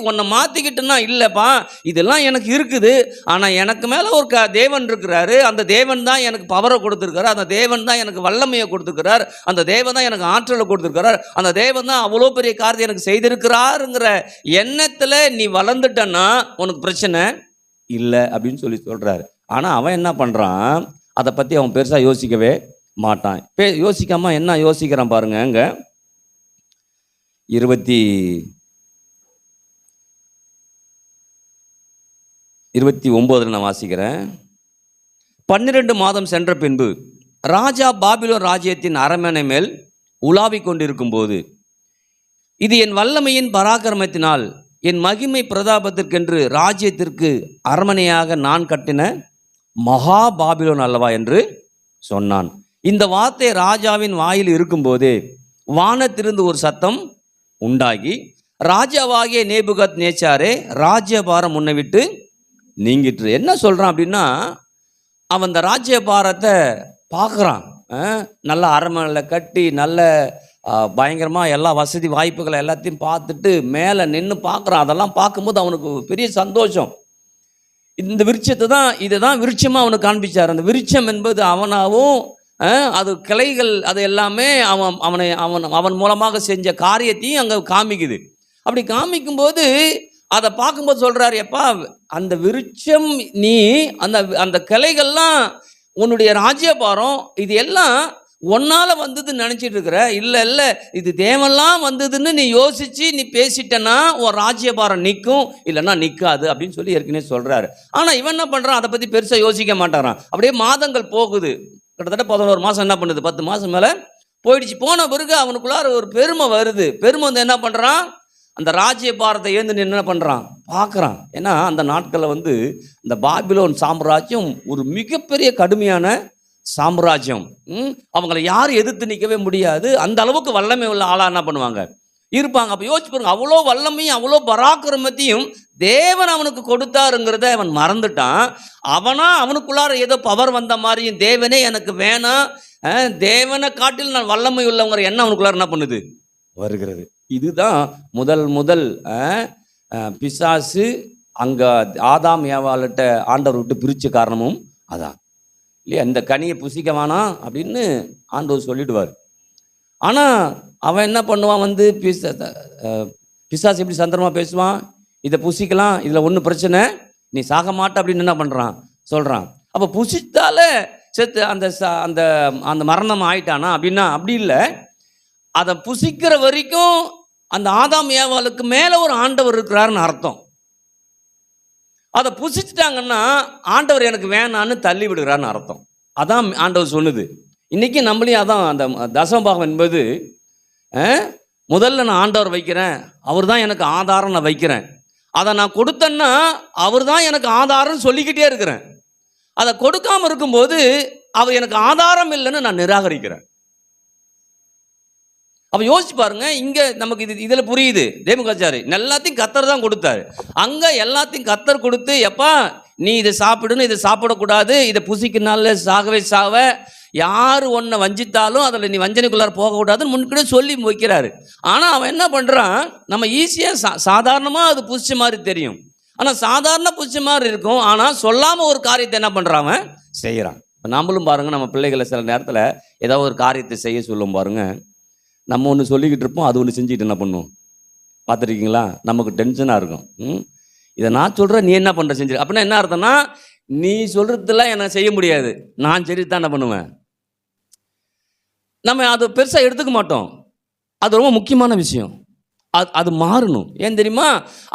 உன்னை மாற்றிக்கிட்டன்னா, இல்லைப்பா இதெல்லாம் எனக்கு இருக்குது, ஆனால் எனக்கு மேலே ஒரு தேவன் இருக்கிறாரு, அந்த தேவன் தான் எனக்கு பவரை கொடுத்துருக்கிறார், அந்த தேவன் தான் எனக்கு வல்லமையை கொடுத்துருக்கிறார், அந்த தேவன் தான் எனக்கு ஆற்றலை கொடுத்துருக்கிறார், அந்த தேவன் தான் அவ்வளோ பெரிய காரியத்தை எனக்கு செய்திருக்கிறாருங்கிற எண்ணத்தில் நீ வளர்ந்துட்டன்னா உனக்கு பிரச்சனை இல்லை அப்படின்னு சொல்கிறாரு. ஆனால் அவன் என்ன பண்ணுறான், அதை பற்றி அவன் பெருசாக யோசிக்கவே மாட்டான். யோசிக்காம என்ன யோசிக்கிறான் பாருங்க. அங்கே 29 நான் வாசிக்கிறேன். 12 மாதம் சென்ற பின்பு ராஜா பாபிலோன் ராஜ்யத்தின் அரண்மனை மேல் உலாவிக் கொண்டிருக்கும் போது, இது என் வல்லமையின் பராக்கிரமத்தினால் என் மகிமை பிரதாபத்திற்கென்று ராஜ்யத்திற்கு அரண்மனையாக நான் கட்டின மகா பாபிலோன் அல்லவா என்று சொன்னான். இந்த வார்த்தை ராஜாவின் வாயில் இருக்கும்போதே வானத்திலிருந்து ஒரு சத்தம் உண்டாகி, ராஜாவாகிய நேபுகாத் நேச்சாரே, ராஜ்யபாரம் உன்னை விட்டு நீங்கிட்டு. என்ன சொல்கிறான் அப்படின்னா, அவன் இந்த ராஜ்யபாரத்தை பார்க்குறான். நல்ல அரண்மனையில் கட்டி நல்ல பயங்கரமாக எல்லா வசதி வாய்ப்புகளை எல்லாத்தையும் பார்த்துட்டு மேலே நின்று பார்க்குறான். அதெல்லாம் பார்க்கும்போது அவனுக்கு பெரிய சந்தோஷம். இந்த விருட்சத்தை தான் இதை தான் விருட்சமாக அவனுக்கு காண்பிச்சார். அந்த விருட்சம் என்பது அவனாகவும் அது கிளைகள் அது எல்லாமே அவன் மூலமாக செஞ்ச காரியத்தையும் அங்கே காமிக்குது. அப்படி காமிக்கும்போது அதை பார்க்கும்போது சொல்கிறாரு, எப்பா அந்த விருட்சம் நீ அந்த அந்த கிளைகள்லாம் உன்னுடைய ராஜ்யபாரம் இது எல்லாம் ஒன்னால் வந்ததுன்னு நினச்சிட்டு இருக்கிற. இல்லை இது தேவெல்லாம் வந்ததுன்னு நீ யோசித்து நீ பேசிட்டனா உன் ராஜ்யபாரம் நிற்கும், இல்லைன்னா நிற்காது அப்படின்னு சொல்லி ஏற்கனவே சொல்கிறாரு. ஆனால் இவன் என்ன பண்ணுறான், அதை பற்றி பெருசாக யோசிக்க மாட்டாரான். அப்படியே மாதங்கள் போகுது. கிட்டத்தட்ட 11 மாதம் என்ன பண்ணுது, 10 மாதம் மேலே போயிடுச்சு. போன பிறகு அவனுக்குள்ளார ஒரு பெருமை வருது. பெருமை வந்து என்ன பண்ணுறான், அந்த ராஜ்யபாரத்தை ஏந்து என்ன பண்ணுறான் பார்க்குறான். ஏன்னா அந்த நாட்களில் வந்து இந்த பாபிலோன் சாம்ராஜ்யம் ஒரு மிகப்பெரிய கடுமையான சாம்ராஜ்யம். அவங்கள யாரும் எதிர்த்து நிற்கவே முடியாது. அந்த அளவுக்கு வல்லமை உள்ள ஆளாக என்ன பண்ணுவாங்க இருப்பாங்க. அப்போ யோசிச்சு பாருங்க, அவ்வளோ வல்லமையும் அவ்வளோ பராக்கிரமத்தையும் தேவன் அவனுக்கு கொடுத்தாருங்கிறத அவன் மறந்துட்டான். அவனுக்குள்ளார ஏதோ பவர் வந்த மாதிரியும் தேவனே எனக்கு வேணாம், தேவனை காட்டில் நான் வல்லமை உள்ளவங்கிற எண்ணம் அவனுக்குள்ளார என்ன பண்ணுது வருகிறது. இதுதான் முதல் பிசாசு அங்கே ஆதாம் ஏவாள்கிட்ட ஆண்டவர் விட்டு பிரிச்ச காரணமும் அதான் இல்லையா. இந்த கனியை புசிக்க வேணாம் அப்படின்னு ஆண்டவர் சொல்லிடுவார். ஆனால் அவன் என்ன பண்ணுவான், வந்து பிசாசு எப்படி சந்திரமாக பேசுவான், இதை புசிக்கலாம், இதில் ஒன்றும் பிரச்சனை, நீ சாக மாட்ட அப்படின்னு என்ன பண்ணுறான் சொல்கிறான். அப்போ புசித்தால செத்து அந்த அந்த அந்த மரணம் ஆயிட்டானா அப்படின்னா அப்படி இல்லை. அதை புசிக்கிற வரைக்கும் அந்த ஆதாம் ஏவாளுக்கு மேலே ஒரு ஆண்டவர் இருக்கிறாருன்னு அர்த்தம். அதை புசிச்சிட்டாங்கன்னா ஆண்டவர் எனக்கு வேணான்னு தள்ளி விடுகிறான்னு அர்த்தம். அதான் ஆண்டவர் சொன்னது. இன்றைக்கி நம்மளையும் அதான் அந்த தசமபாகம் என்பது முதல்ல நான் ஆண்டவர் வைக்கிறேன், அவர் தான் எனக்கு ஆதாரம், நான் வைக்கிறேன். அதை நான் கொடுத்தேன்னா அவர் தான் எனக்கு ஆதாரம் சொல்லிக்கிட்டே இருக்கிறேன். அதை கொடுக்காமல் இருக்கும்போது அவர் எனக்கு ஆதாரம் இல்லைன்னு நான் நிராகரிக்கிறேன். அப்போ யோசிச்சு பாருங்க, இங்கே நமக்கு இதில் புரியுது, தேமுகாச்சாரி எல்லாத்தையும் கத்தர் தான் கொடுத்தாரு. அங்கே எல்லாத்தையும் கத்தர் கொடுத்து, எப்பா நீ இதை சாப்பிடுன்னு, இதை சாப்பிடக்கூடாது, இதை புசிக்கிறனால சாகவே சாவ, யார் ஒன்றை வஞ்சித்தாலும் அதில் நீ வஞ்சனைக்குள்ளார போகக்கூடாதுன்னு முன்கூட சொல்லி வைக்கிறாரு. ஆனால் அவன் என்ன பண்ணுறான், நம்ம ஈஸியாக சாதாரணமாக அது புசிச்ச மாதிரி தெரியும். ஆனால் சாதாரண புசிச்ச மாதிரி இருக்கும். ஆனால் சொல்லாமல் ஒரு காரியத்தை என்ன பண்ணுறான் அவன் செய்கிறான். இப்போ நம்மளும் பாருங்கள், நம்ம பிள்ளைகளை சில நேரத்தில் ஏதாவது ஒரு காரியத்தை செய்ய சொல்லும் பாருங்கள், நம்ம ஒன்று சொல்லிக்கிட்டு இருப்போம், அது ஒன்று செஞ்சுக்கிட்டு என்ன பண்ணும் பார்த்துருக்கீங்களா. நமக்கு டென்ஷனாக இருக்கும். இதை நான் சொல்கிறேன், நீ என்ன பண்ணுற செஞ்சு அப்படின்னா என்ன அர்த்தம்னா, நீ சொல்கிறதுலாம் என்ன செய்ய முடியாது, நான் சரி தான் என்ன பண்ணுவேன். நம்ம அது பெருசாக எடுத்துக்க மாட்டோம். அது ரொம்ப முக்கியமான விஷயம். அது மாறணும். ஏன் தெரியுமா,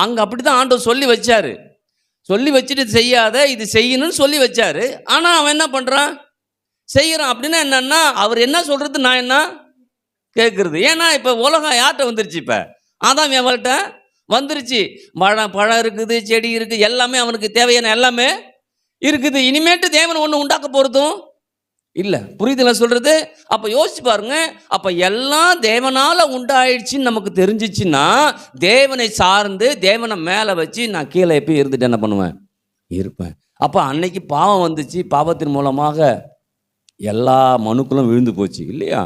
அங்கே அப்படி தான் ஆண்டவர் சொல்லி வச்சாரு. சொல்லி வச்சுட்டு செய்யாத, இது செய்யணும்னு சொல்லி வச்சாரு. ஆனால் அவன் என்ன பண்ணுறான், செய்கிறான். அப்படின்னா என்னன்னா, அவர் என்ன சொல்கிறது நான் என்ன கேட்குறது. ஏன்னா இப்போ உலகம் யார்கிட்ட வந்துருச்சு, இப்போ ஆதாம் ஏவாள்கிட்ட வந்துருச்சு. பழம் இருக்குது, செடி இருக்குது, எல்லாமே அவனுக்கு தேவையான எல்லாமே இருக்குது. இனிமேட்டு தேவன் ஒன்று உண்டாக்க போகிறதும் இல்லை. புரியுதுல சொல்கிறது. அப்போ யோசிச்சு பாருங்க, அப்போ எல்லாம் தேவனால் உண்டாயிடுச்சின்னு நமக்கு தெரிஞ்சிச்சுன்னா தேவனை சார்ந்து தேவனை மேலே வச்சு நான் கீழே எப்பயும் இருந்துட்டு என்ன பண்ணுவேன் இருப்பேன். அப்போ அன்னைக்கு பாவம் வந்துச்சு, பாவத்தின் மூலமாக எல்லா மனுக்களும் விழுந்து போச்சு இல்லையா.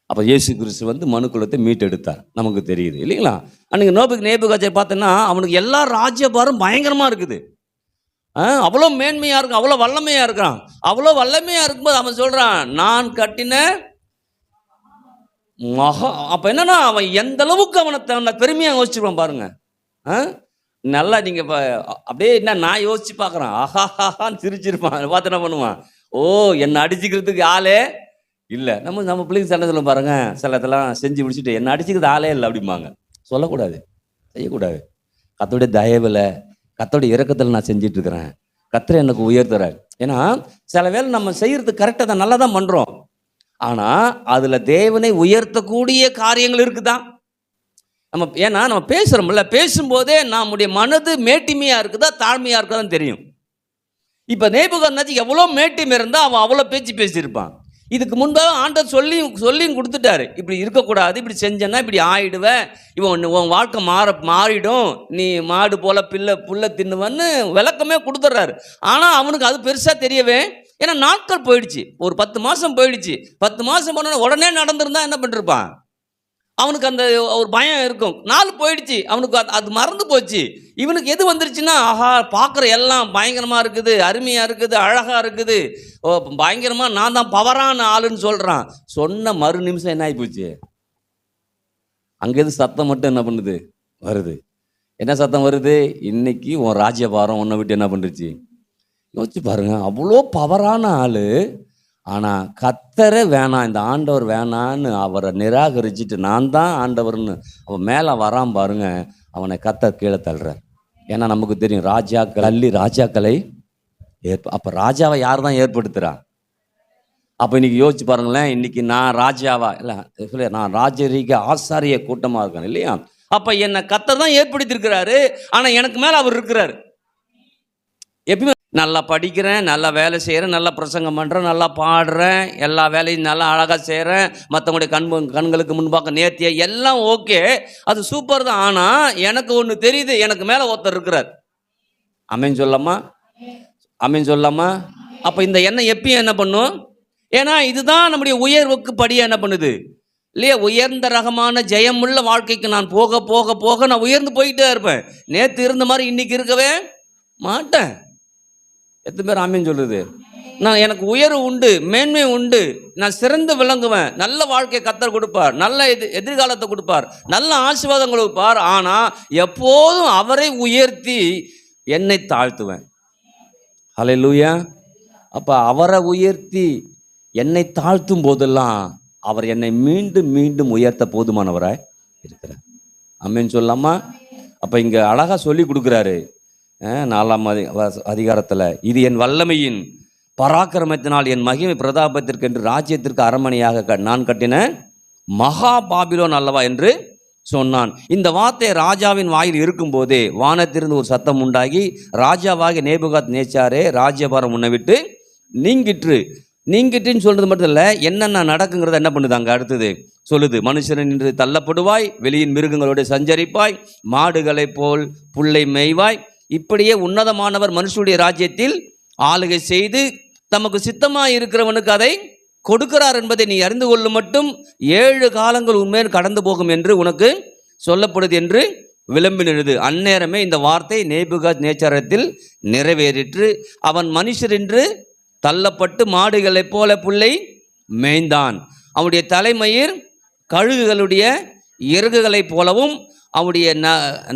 அப்போ இயேசு கிறிஸ்து வந்து மனுக்குலத்தை மீட்டெடுத்தார், நமக்கு தெரியுது இல்லைங்களா. அன்றைக்கி நேபுகாத்நேச்சர் பார்த்தோன்னா அவனுக்கு எல்லா ராஜ்யபாரம் பயங்கரமாக இருக்குது. அவ்வளோ மேன்மையாக இருக்கும், அவ்வளோ வல்லமையாக இருக்கிறான். அவ்வளோ வல்லமையாக இருக்கும்போது அவன் சொல்கிறான், நான் கட்டின அப்போ என்னன்னா அவன் எந்த அளவுக்கு அவனை தன்னை பெருமையாக யோசிச்சுருவான் பாருங்க. நல்லா நீங்கள் இப்போ அப்படியே என்ன நான் யோசிச்சு பார்க்குறான், ஆஹாஹான்னு சிரிச்சிருப்பான். பார்த்து என்ன பண்ணுவான், ஓ என்னை அடிச்சுக்கிறதுக்கு ஆளே இல்லை. நம்ம பிள்ளைங்க சண்டை சொல்ல பாருங்க, சில இதெல்லாம் செஞ்சு முடிச்சுட்டு என்னை அடிச்சுக்கிறது ஆளே இல்லை அப்படிம்பாங்க. சொல்லக்கூடாது, செய்யக்கூடாது. கர்த்தருடைய தயவில் கர்த்தருடைய இரக்கத்தில் நான் செஞ்சிட்ருக்கிறேன், கர்த்தர் எனக்கு உயர்த்துறார். ஏன்னா சில வேளை நம்ம செய்கிறது கரெக்டாக தான், நல்லா தான் பண்ணுறோம். ஆனால் அதில் தேவனை உயர்த்தக்கூடிய காரியங்கள் இருக்குதான். ஏன்னா நம்ம பேசுகிறோம்ல, பேசும்போதே நம்முடைய மனது மேட்டிமையாக இருக்குதா தாழ்மையாக இருக்குதான்னு தெரியும். இப்போ நேபுகாத்நேச்சர் எவ்வளோ மேட்டிமை இருந்தால் அவன் அவ்வளோ பேச்சு பேசியிருப்பான். இதுக்கு முன்பாக ஆண்டவர் சொல்லியும் கொடுத்துட்டாரு, இப்படி இருக்கக்கூடாது, இப்படி செஞ்சேன்னா இப்படி ஆயிடுவேன், உன் வாழ்க்கை மாறிடும், நீ மாடு போல புல்லை தின்னுவன்னு விளக்கமே கொடுத்துட்றாரு. ஆனால் அவனுக்கு அது பெருசாக தெரியவே, ஏன்னா நாட்கள் போயிடுச்சு, ஒரு 10 மாதம் போயிடுச்சு. 10 மாதம் போனோன்னா உடனே நடந்திருந்தா என்ன பண்ணிருப்பான், அவனுக்கு அந்த ஒரு பயம் இருக்கும். நாள் போயிடுச்சு, அவனுக்கு அது மறந்து போச்சு. இவனுக்கு எது வந்துருச்சுன்னா, ஆஹா பார்க்குற எல்லாம் பயங்கரமா இருக்குது, அருமையா இருக்குது, அழகா இருக்குது, ஓ பயங்கரமா நான் தான் பவரான ஆளுன்னு சொல்றான். சொன்ன மறு நிமிஷம் என்ன ஆகி போச்சு, அங்கேருந்து சத்தம் மட்டும் என்ன பண்ணுது வருது. என்ன சத்தம் வருது, இன்னைக்கு உன் ராஜ்யபாரம் உன்னை விட்டு என்ன பண்ணுச்சு. யோசிச்சு பாருங்க, அவ்வளோ பவரான ஆளு, ஆனால் கத்தரே வேணாம், இந்த ஆண்டவர் வேணான்னு அவரை நிராகரிச்சுட்டு நான் தான் ஆண்டவர்னு அவன் மேலே வரான் பாருங்க, அவனை கத்தர் கீழே தள்ளுறார். ஏன்னா நமக்கு தெரியும் ராஜாக்கள் அள்ளி ராஜாக்களை அப்போ ராஜாவை யார் தான் ஏற்படுத்துகிறா. அப்போ இன்னைக்கு யோசிச்சு பாருங்களேன், இன்னைக்கு நான் ராஜாவா இல்லை சொல்ல, நான் ராஜரீக ஆசாரிய கூட்டமாக இருக்கேன் இல்லையா. அப்போ என்னை கத்தர் தான் ஏற்படுத்தியிருக்கிறாரு, ஆனால் எனக்கு மேலே அவர் இருக்கிறார். எப்பயுமே நல்லா படிக்கிறேன், நல்லா வேலை செய்கிறேன், நல்லா பிரசங்கம் பண்ணுறேன், நல்லா பாடுறேன், எல்லா வேலையும் நல்லா அழகாக செய்கிறேன், மற்றவங்களுடைய கண்களுக்கு முன்பாக நேர்த்தியா எல்லாம் ஓகே, அது சூப்பர் தான். ஆனால் எனக்கு ஒன்று தெரியுது, எனக்கு மேலே ஒருத்தர் இருக்கிறார். அமேன் சொல்லாமா, அமேன் சொல்லாமா. அப்போ இந்த எண்ணம் எப்பயும் என்ன பண்ணும், ஏன்னா இதுதான் நம்முடைய உயர்வுக்கு படியாக என்ன பண்ணுது இல்லையா. உயர்ந்த ரகமான ஜெயமுள்ள வாழ்க்கைக்கு நான் போக போக போக நான் உயர்ந்து போய்கிட்டே இருப்பேன். நேற்று இருந்த மாதிரி இன்னைக்கு இருக்கவே மாட்டேன். எத்தனை பேர் ஆமீன் சொல்லுது. நான் எனக்கு உயர்வு உண்டு, மேன்மை உண்டு, நான் சிறந்து விளங்குவேன், நல்ல வாழ்க்கையை கத்தர் கொடுப்பார், நல்ல எதிர்காலத்தை கொடுப்பார், நல்ல ஆசீர்வாதம் கொடுப்பார். ஆனால் எப்போதும் அவரை உயர்த்தி என்னை தாழ்த்துவேன். ஹல்லேலூயா. அப்போ அவரை உயர்த்தி என்னை தாழ்த்தும் போதெல்லாம் அவர் என்னை மீண்டும் மீண்டும் உயர்த்த போதுமானவராய் இருக்கிறார். ஆமென் சொல்லாமா. அப்போ இங்கே அழகாக சொல்லி கொடுக்குறாரு 4ஆம் அதிகாரத்தில், இது என் வல்லமையின் பராக்கிரமத்தினால் என் மகிமை பிரதாபத்திற்கு என்று ராஜ்யத்திற்கு அரண்மனையாக நான் கட்டின மகா பாபிலோன் அல்லவா என்று சொன்னான். இந்த வார்த்தை ராஜாவின் வாயில் இருக்கும்போதே வானத்திலிருந்து ஒரு சத்தம் உண்டாகி, ராஜாவாகிய நேபுகாத் நேச்சாரே, ராஜ்யபாரம் உன்னை விட்டு நீங்கிட்டுன்னு சொல்றது மட்டும் இல்லை, என்னென்ன நடக்குங்கிறத என்ன பண்ணுது அங்கே அடுத்தது சொல்லுது. மனுஷன் நின்று தள்ளப்படுவாய், வெளியின் மிருகங்களோடு சஞ்சரிப்பாய், மாடுகளைப் போல் புல்லை மேய்வாய், இப்படியே உன்னதமானவர் மனுஷனுடைய ராஜ்யத்தில் ஆளுகை செய்து தமக்கு சித்தமாக இருக்கிறவனுக்கு அதை கொடுக்கிறார் என்பதை நீ அறிந்து கொள்ளும் மட்டும் 7 காலங்கள் உண்மையில் கடந்து போகும் என்று உனக்கு சொல்லப்படுது என்று விளம்பினது. அந்நேரமே இந்த வார்த்தை நேபுகாத் நேச்சாரத்தில் நிறைவேறிற்று. அவன் மனுஷர் என்று தள்ளப்பட்டு மாடுகளைப் போல புல்லை மேய்ந்தான். அவனுடைய தலைமயிர் கழுகுகளுடைய இறகுகளைப் போலவும் அவனுடைய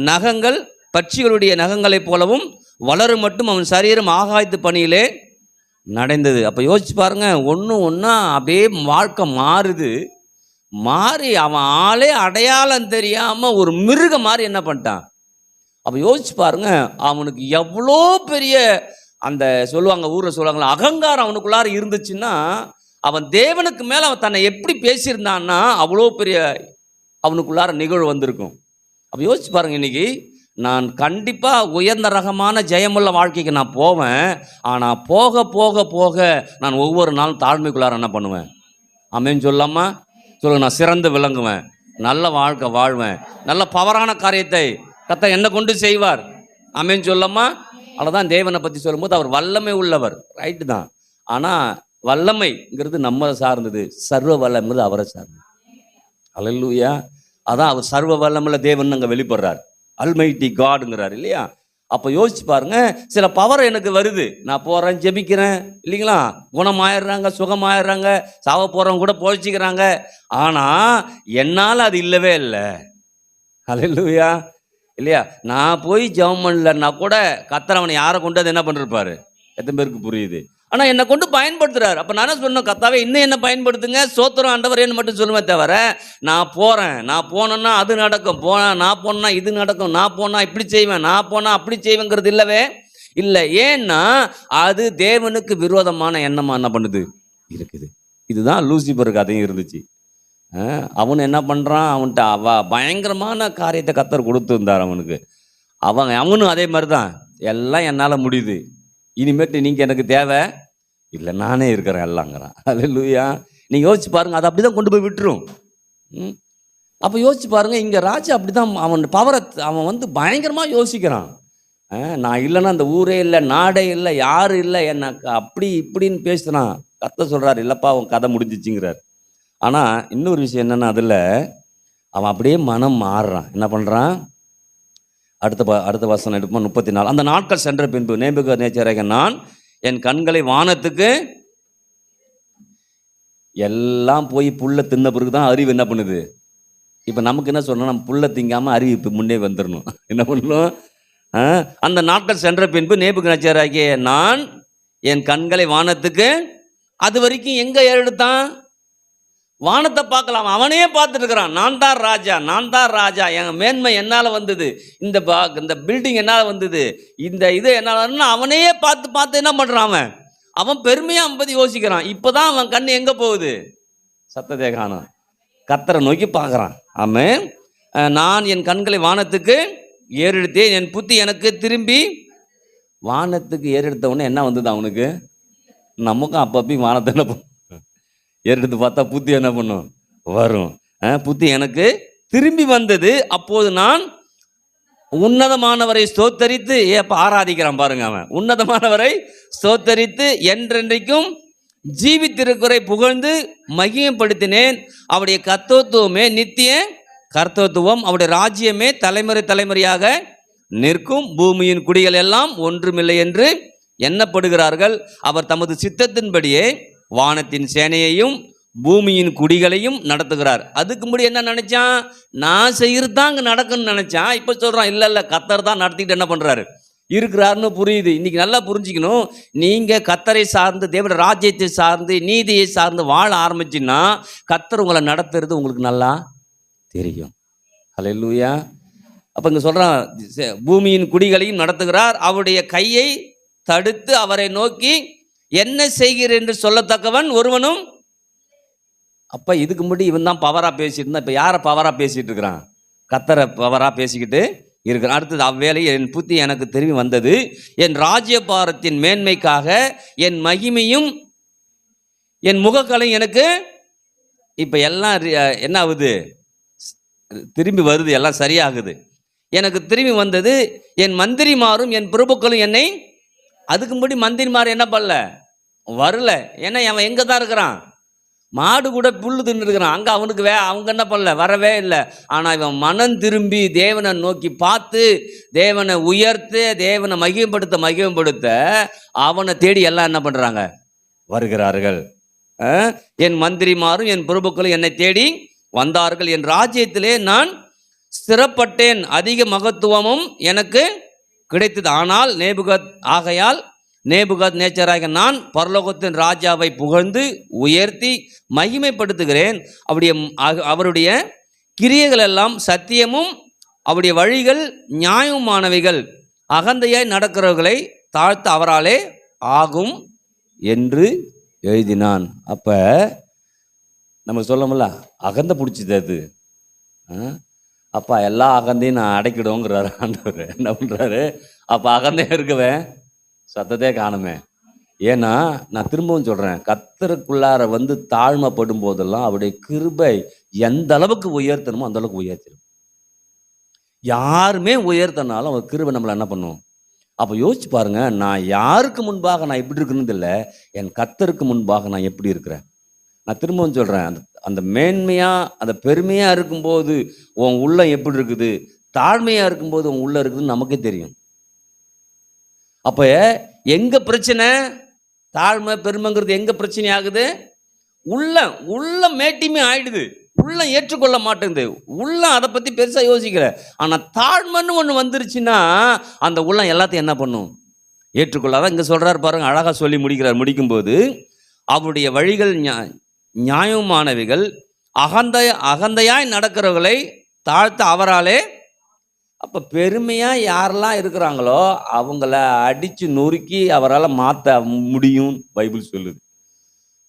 நகங்கள் பட்சிகளுடைய நகங்களைப் போலவும் வளரும் மட்டும் அவன் சரீரம் ஆகாயத்து பணியிலே நடந்தது. அப்போ யோசிச்சு பாருங்க, ஒன்றா அப்படியே வாழ்க்கை மாறி அவன் ஆளே அடையாளம் தெரியாமல் ஒரு மிருகம் மாதிரி என்ன பண்ணிட்டான். அப்போ யோசிச்சு பாருங்க, அவனுக்கு எவ்வளோ பெரிய அந்த சொல்லுவாங்க, ஊரில் சொல்லுவாங்களா, அகங்காரம் அவனுக்குள்ளார இருந்துச்சுன்னா, அவன் தேவனுக்கு மேலே அவன் தன்னை எப்படி பேசியிருந்தான்னா அவ்வளோ பெரிய அவனுக்குள்ளார நிகழ்வு வந்திருக்கும். அப்போ யோசிச்சு பாருங்க, இன்னைக்கு நான் கண்டிப்பாக உயர்ந்த ரகமான ஜெயமுள்ள வாழ்க்கைக்கு நான் போவேன். ஆனால் போக போக போக நான் ஒவ்வொரு நாளும் தாழ்மைக்குள்ளார என்ன பண்ணுவேன். ஆமென் சொல்லாமா சொல்லுங்க. நான் சிறந்து விளங்குவேன், நல்ல வாழ்க்கை வாழ்வேன், நல்ல பவரான காரியத்தை கர்த்தர் என்ன கொண்டு செய்வார். ஆமென் சொல்லாமா. அவ்வளோதான். தேவனை பற்றி சொல்லும்போது அவர் வல்லமை உள்ளவர், ரைட்டு தான். ஆனால் வல்லமைங்கிறது நம்ம சார்ந்தது, சர்வ வல்லமைங்கிறது அவரை சார்ந்தது. அல்லேலூயா. அதான் அவர் சர்வ வல்லமுள்ள தேவன் அங்கே வெளிப்படுறார், அல்மைட்டி காடுங்கிறார் இல்லையா. அப்போ யோசிச்சு பாருங்க, சில பவர் எனக்கு வருது, நான் போகிறேன், ஜெபிக்கிறேன் இல்லைங்களா, குணமாயிடுறாங்க, சுகமாயிடுறாங்க, சாவ போகிறவங்க கூட பொழைச்சிக்கிறாங்க. ஆனால் என்னால் அது இல்லவே இல்லை. அல்லேலூயா இல்லையா. நான் போய் ஜெபம் பண்ணலன்னா கூட கர்த்தர் அவனை யாரை கொண்டு அது என்ன பண்ணிருப்பாரு. எத்தனை பேருக்கு புரியுது. ஆனால் என்னை கொண்டு பயன்படுத்துறாரு. அப்போ நான் சொன்னேன், கர்த்தாவே இன்னும் என்ன பயன்படுத்துங்க, சோத்திரம் ஆண்டவரேன்னு மட்டும் சொல்லுவேன் தவிர, நான் போகிறேன், நான் போனேன்னா அது நடக்கும், நான் போனேன்னா இது நடக்கும், நான் போனால் இப்படி செய்வேன், நான் போனால் அப்படி செய்வேங்கிறது இல்லவே இல்லை. ஏன்னா அது தேவனுக்கு விரோதமான எண்ணமாக என்ன பண்ணுது இருக்குது. இதுதான் லூசிபருக்கு அதையும் இருந்துச்சு. அவன் என்ன பண்ணுறான், அவன்கிட்ட பயங்கரமான காரியத்தை கர்த்தர் கொடுத்துருந்தார் அவனுக்கு. அவனும் அதே மாதிரி தான், எல்லாம் என்னால் முடியுது, இனிமேட்டு நீங்கள் எனக்கு தேவை இல்லை, நானே இருக்கிறேன் எல்லாங்கிறான். அல்லேலூயா. நீங்கள் யோசிச்சு பாருங்கள், அதை அப்படி தான் கொண்டு போய் விட்டுரும். அப்போ யோசிச்சு பாருங்கள், இங்கே ராஜா அப்படி தான் அவன் பவரை அவன் பயங்கரமாக யோசிக்கிறான். நான் இல்லைன்னா அந்த ஊரே இல்லை, நாடே இல்லை, யாரும் இல்லை, எனக்கு அப்படி இப்படின்னு பேசுகிறான். கர்த்தர் சொல்கிறார், இல்லைப்பா அவன் கதை முடிஞ்சிச்சுங்கிறார். ஆனால் இன்னொரு விஷயம் என்னென்னா, அதில் அவன் அப்படியே மனம் மாறுறான். என்ன பண்ணுறான்? அடுத்த வசனம் எடுப்போம், 34. அந்த நாட்கள் சென்ற பின்பு நேபுகத்நேச்சாராகிய நான் என் கண்களை வானத்துக்கு, எல்லாம் போய் புல்லை தின்ன பிறகு தான் அறிவு என்ன பண்ணுது. இப்போ நமக்கு என்ன சொல்லணும்? நம்ம புல்லை திங்காமல் அறிவு இப்போ முன்னே வந்துடணும். என்ன பண்ணணும்? அந்த நாட்கள் சென்ற பின்பு நேபுகத்நேச்சாராகிய நான் என் கண்களை வானத்துக்கு, அது வரைக்கும் எங்கே ஏறெடுத்தான்? வானத்தை பார்க்கலாம். அவனே பார்த்துட்டு இருக்கிறான். நான் தான் ராஜா, நான் தான் ராஜா, என் மேன்மை என்னால் வந்தது, இந்த பில்டிங் என்னால் வந்தது, இந்த இது என்னால், அவனே பார்த்து என்ன பண்ணுறான்? அவன் பெருமையாக அவன் பற்றி யோசிக்கிறான். இப்போ தான் அவன் கண் எங்கே போகுது? சத்தத்தை காணோம். கர்த்தரை நோக்கி பார்க்குறான். ஆமென். நான் என் கண்களை வானத்துக்கு ஏறெடுத்தேன், என் புத்தி எனக்கு திரும்பி. வானத்துக்கு ஏறெடுத்த உடனே என்ன வந்தது அவனுக்கு? நமக்கும் அப்பப்பையும் வானத்தை என்ன பண்ணும்? ஏறெடுத்து பார்த்தா புத்தி என்ன பண்ணும்? வரும். புத்தி எனக்கு திரும்பி வந்தது. அப்போது நான் உன்னதமானவரை ஸ்தோத்தரித்து, ஏப்ப ஆராதிக்கிறான் பாருங்க அவன். உன்னதமானவரை ஸ்தோத்தரித்து என்றென்றைக்கும் ஜீவித்திருக்கிறை புகழ்ந்து மகிமைப்படுத்தினேன். அவருடைய கர்த்தத்துவமே நித்திய கர்த்தத்துவம், அவருடைய ராஜ்யமே தலைமுறை தலைமுறையாக நிற்கும். பூமியின் குடிகள் எல்லாம் ஒன்றுமில்லை என்று எண்ணப்படுகிறார்கள். அவர் தமது சித்தத்தின்படியே வானத்தின் சேனையையும் பூமியின் குடிகளையும் நடத்துகிறார். அதுக்கு முன்னாடி என்ன நினைச்சான்? நான் செய்கிறது தான் அங்கே நடக்குன்னு நினைச்சான். இப்போ சொல்றான், இல்லை கர்த்தர் தான் நடத்திட்டு என்ன பண்றாரு இருக்கிறாருன்னு புரியுது. இன்னைக்கு நல்லா புரிஞ்சுக்கணும். நீங்க கர்த்தரை சார்ந்து, தேவனுடைய ராஜ்யத்தை சார்ந்து, நீதியை சார்ந்து வாழ ஆரம்பிச்சுன்னா கர்த்தர் உங்களை நடத்துறது உங்களுக்கு நல்லா தெரியும். ஹல்லேலூயா. அப்ப இங்க சொல்றான், பூமியின் குடிகளையும் நடத்துகிறார், அவருடைய கையை தடுத்து அவரை நோக்கி என்ன செய்கிறேன் என்று சொல்லத்தக்கவன் ஒருவனும். அப்ப இதுக்கு முன்னாடி இவன் தான் பவரா பேசிட்டு இருந்தான். இப்ப யாரை பவரா பேசிட்டு இருக்கிறான்? கர்த்தரை பவரா பேசிக்கிட்டு இருக்கிறான். அடுத்தது, அவ்வேளை என் புத்தி எனக்கு திரும்பி வந்தது, என் ராஜ்யபாரத்தின் மேன்மைக்காக என் மகிமையும் என் முகக்கலையும் எனக்கு. இப்ப எல்லாம் என்ன ஆகுது? திரும்பி வருது, எல்லாம் சரியாகுது. எனக்கு திரும்பி வந்தது, என் மந்திரிமாரும் என் பிரபுக்களும் என்னை. அதுக்கு முன்னாடி மந்திரிமார் என்ன பண்ணல, வரல. ஏன்னா அவன் எங்கே தான் இருக்கிறான்? மாடு கூட புல்லு தின்னு இருக்கிறான். அங்கே அவனுக்கு அவங்க என்ன பண்ணல, வரவே இல்லை. ஆனால் இவன் மனம் திரும்பி தேவனை நோக்கி பார்த்து தேவனை உயர்த்து, தேவனை மகிமைப்படுத்த அவனை தேடி எல்லாம் என்ன பண்ணுறாங்க? வருகிறார்கள். என் மந்திரிமாரும் என் பிரபுக்களும் என்னை தேடி வந்தார்கள். என் ராஜ்யத்திலே நான் ஸ்திரப்பட்டேன், அதிக மகத்துவமும் எனக்கு கிடைத்தது. ஆனால் நேபுகத்நேச்சாராகிய நான் பரலோகத்தின் ராஜாவை புகழ்ந்து உயர்த்தி மகிமைப்படுத்துகிறேன். அவருடைய கிரியைகள் எல்லாம் சத்தியமும் அவருடைய வழிகள் நியாயமானவைகள். அகந்தையாய் நடக்கிறவர்களை தாழ்த்த அவராலே ஆகும் என்று எழுதினான். அப்ப நம்ம சொல்லமுல்ல, அகந்தை பிடிச்சது அது. அப்பா எல்லா அகந்தையும் நான் அடைக்கிடுவோங்கிறாரு ஆண்டவர். என்ன பண்றாரு? அப்ப அகந்தையா இருக்கவே சத்தத்தே காணுமே. ஏன்னா நான் திரும்பவும் சொல்றேன், கர்த்தருக்குள்ளார தாழ்மைப்படும் போதெல்லாம் அவருடைய கிருபை எந்த அளவுக்கு உயர்த்தணுமோ அந்த அளவுக்கு உயர்த்திடும். யாருமே உயர்த்தினாலும் அவர் கிருபை நம்மளை என்ன பண்ணும்? அப்போ யோசிச்சு பாருங்க, நான் யாருக்கு முன்பாக நான் எப்படி இருக்கணும் இல்லை, என் கர்த்தருக்கு முன்பாக நான் எப்படி இருக்கிறேன். நான் திரும்பவும் சொல்றேன், அந்த மேன்மையா அந்த பெருமையா இருக்கும்போது உன் உள்ளம் எப்படி இருக்குது, தாழ்மையா இருக்கும்போது உன் உள்ள இருக்குதுன்னு நமக்கே தெரியும். அப்ப எங்க பிரச்சனை? தாழ்மை பெருமைங்கிறது எங்க பிரச்சனை ஆகுது? உள்ளம் மேட்டிமே ஆயிடுது. உள்ளம் ஏற்றுக்கொள்ள மாட்டேங்குது. உள்ளம் அதை பத்தி பெருசா யோசிக்கல. ஆனா தாழ்மைன்னு ஒண்ணு வந்துருச்சுன்னா அந்த உள்ளம் எல்லாத்தையும் என்ன பண்ணும்? ஏற்றுக்கொள்ளாதான். இங்க சொல்றாரு பாருங்க, அழகா சொல்லி முடிக்கும்போது, அவருடைய வழிகள் நியாயமானவைகள், அகந்தையாய் நடக்கிறவர்களை தாழ்த்த அவராலே. அப்போ பெருமையாக யாரெல்லாம் இருக்கிறாங்களோ அவங்கள அடித்து நொறுக்கி அவரால் மாற்ற முடியும் பைபிள் சொல்லுது.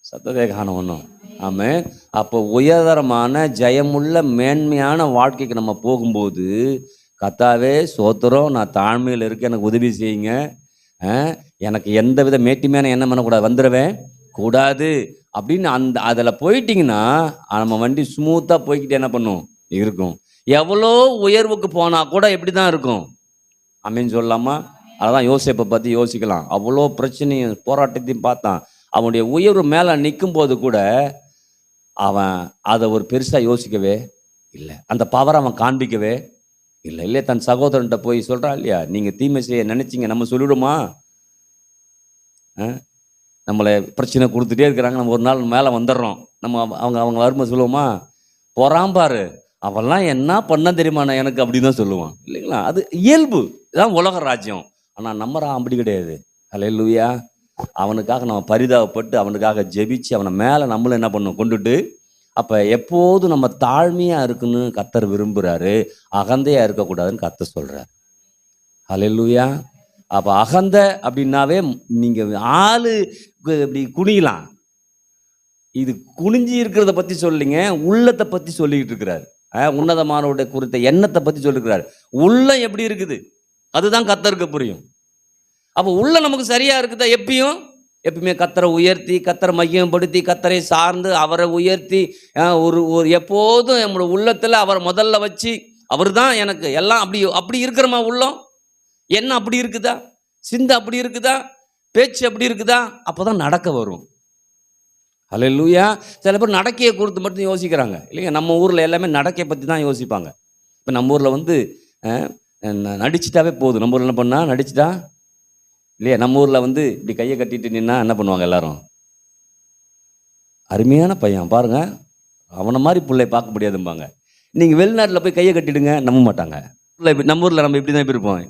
சத்தத்தை காண ஒன்றும். ஆமாம். அப்போ உயர்தரமான ஜெயமுள்ள மேன்மையான வாழ்க்கைக்கு நம்ம போகும்போது, கர்த்தாவே சோத்திரம், நான் தாழ்மையில் இருக்க எனக்கு உதவி செய்யுங்க, எனக்கு எந்த வித மேட்டிமையான எண்ணம் பண்ணக்கூடாது, வந்துடுவேன் கூடாது அப்படின்னு அதில் போயிட்டிங்கன்னா நம்ம வண்டி ஸ்மூத்தாக போய்கிட்டு என்ன பண்ணும் இருக்கும். எவ்வளோ உயர்வுக்கு போனால் கூட எப்படி தான் இருக்கும்? அப்படின்னு சொல்லலாமா? அதான் யோசேப்பை பற்றி யோசிக்கலாம். அவ்வளோ பிரச்சனையும் போராட்டத்தையும் பார்த்தான். அவனுடைய உயர்வு மேலே நிற்கும் போது கூட அவன் அதை ஒரு பெருசாக யோசிக்கவே இல்லை. அந்த பவரை அவன் காண்பிக்கவே இல்லை. இல்லையா தன் சகோதரன்ட்ட போய் சொல்கிறான் இல்லையா, நீங்கள் தீமை செய்ய நினைச்சிங்க, நம்ம சொல்லிவிடுமா? நம்மளை பிரச்சனை கொடுத்துட்டே இருக்கிறாங்க, நம்ம ஒரு நாள் மேலே வந்துடுறோம், நம்ம அவங்க வரும்போது சொல்லுவோமா? பொறாம்பாரு அவெல்லாம் என்ன பண்ண தெரியுமா நான் எனக்கு அப்படின்னு தான் சொல்லுவான் இல்லைங்களா? அது இயல்பு, இதுதான் உலக ராஜ்யம். ஆனால் நம்ம அப்படி கிடையாது. அல்லேலூயா. அவனுக்காக நம்ம பரிதாபப்பட்டு அவனுக்காக ஜெபிச்சு அவனை மேலே நம்மளும் என்ன பண்ணணும், கொண்டுட்டு. அப்போ எப்போதும் நம்ம தாழ்மையாக இருக்குன்னு கர்த்தர் விரும்புகிறாரு, அகந்தையாக இருக்கக்கூடாதுன்னு கர்த்தர் சொல்கிறார். அல்லேலூயா. அப்போ அகந்தை அப்படின்னாவே நீங்கள் ஆளு இப்படி குனியலாம், இது குனிஞ்சி இருக்கிறத பற்றி சொல்லிங்க, உள்ளத்தை பற்றி சொல்லிக்கிட்டு இருக்கிறார். உன்னதமானவருடைய குறித்த எண்ணத்தை பற்றி சொல்லிருக்கிறார். உள்ளம் எப்படி இருக்குது அதுதான் கர்த்தருக்கு புரியும். அப்போ உள்ள நமக்கு சரியா இருக்குதா? எப்பயுமே கர்த்தரை உயர்த்தி, கர்த்தரை மகிமைப்படுத்தி, கர்த்தரை சார்ந்து அவரை உயர்த்தி, ஒரு எப்போதும் நம்மளோட உள்ளத்தில் அவரை முதல்ல வச்சு, அவர் தான் எனக்கு எல்லாம், அப்படி இருக்கிறமா உள்ளம்? என்ன அப்படி இருக்குதா? சிந்தை அப்படி இருக்குதா? பேச்சு அப்படி இருக்குதா? அப்போதான் நடக்க வரும். அல்லேலூயா. சில பேர் நடக்கையை குறித்து மட்டும் யோசிக்கிறாங்க இல்லைங்க. நம்ம ஊரில் எல்லாமே நடக்கையை பற்றி தான் யோசிப்பாங்க. இப்போ நம்ம ஊரில் நடிச்சிட்டாவே போதும். நம்ம ஊரில் என்ன பண்ணா நடிச்சிட்டா இல்லையா? நம்ம ஊரில் இப்படி கையை கட்டிட்டு நின்னா என்ன பண்ணுவாங்க எல்லாரும்? அருமையான பையன் பாருங்க, அவனை மாதிரி பிள்ளை பார்க்க முடியாதும்பாங்க. நீங்கள் வெளிநாட்டில் போய் கையை கட்டிடுங்க, நம்ப மாட்டாங்க. நம்ம ஊரில் நம்ம இப்படி தான் இருப்போம்.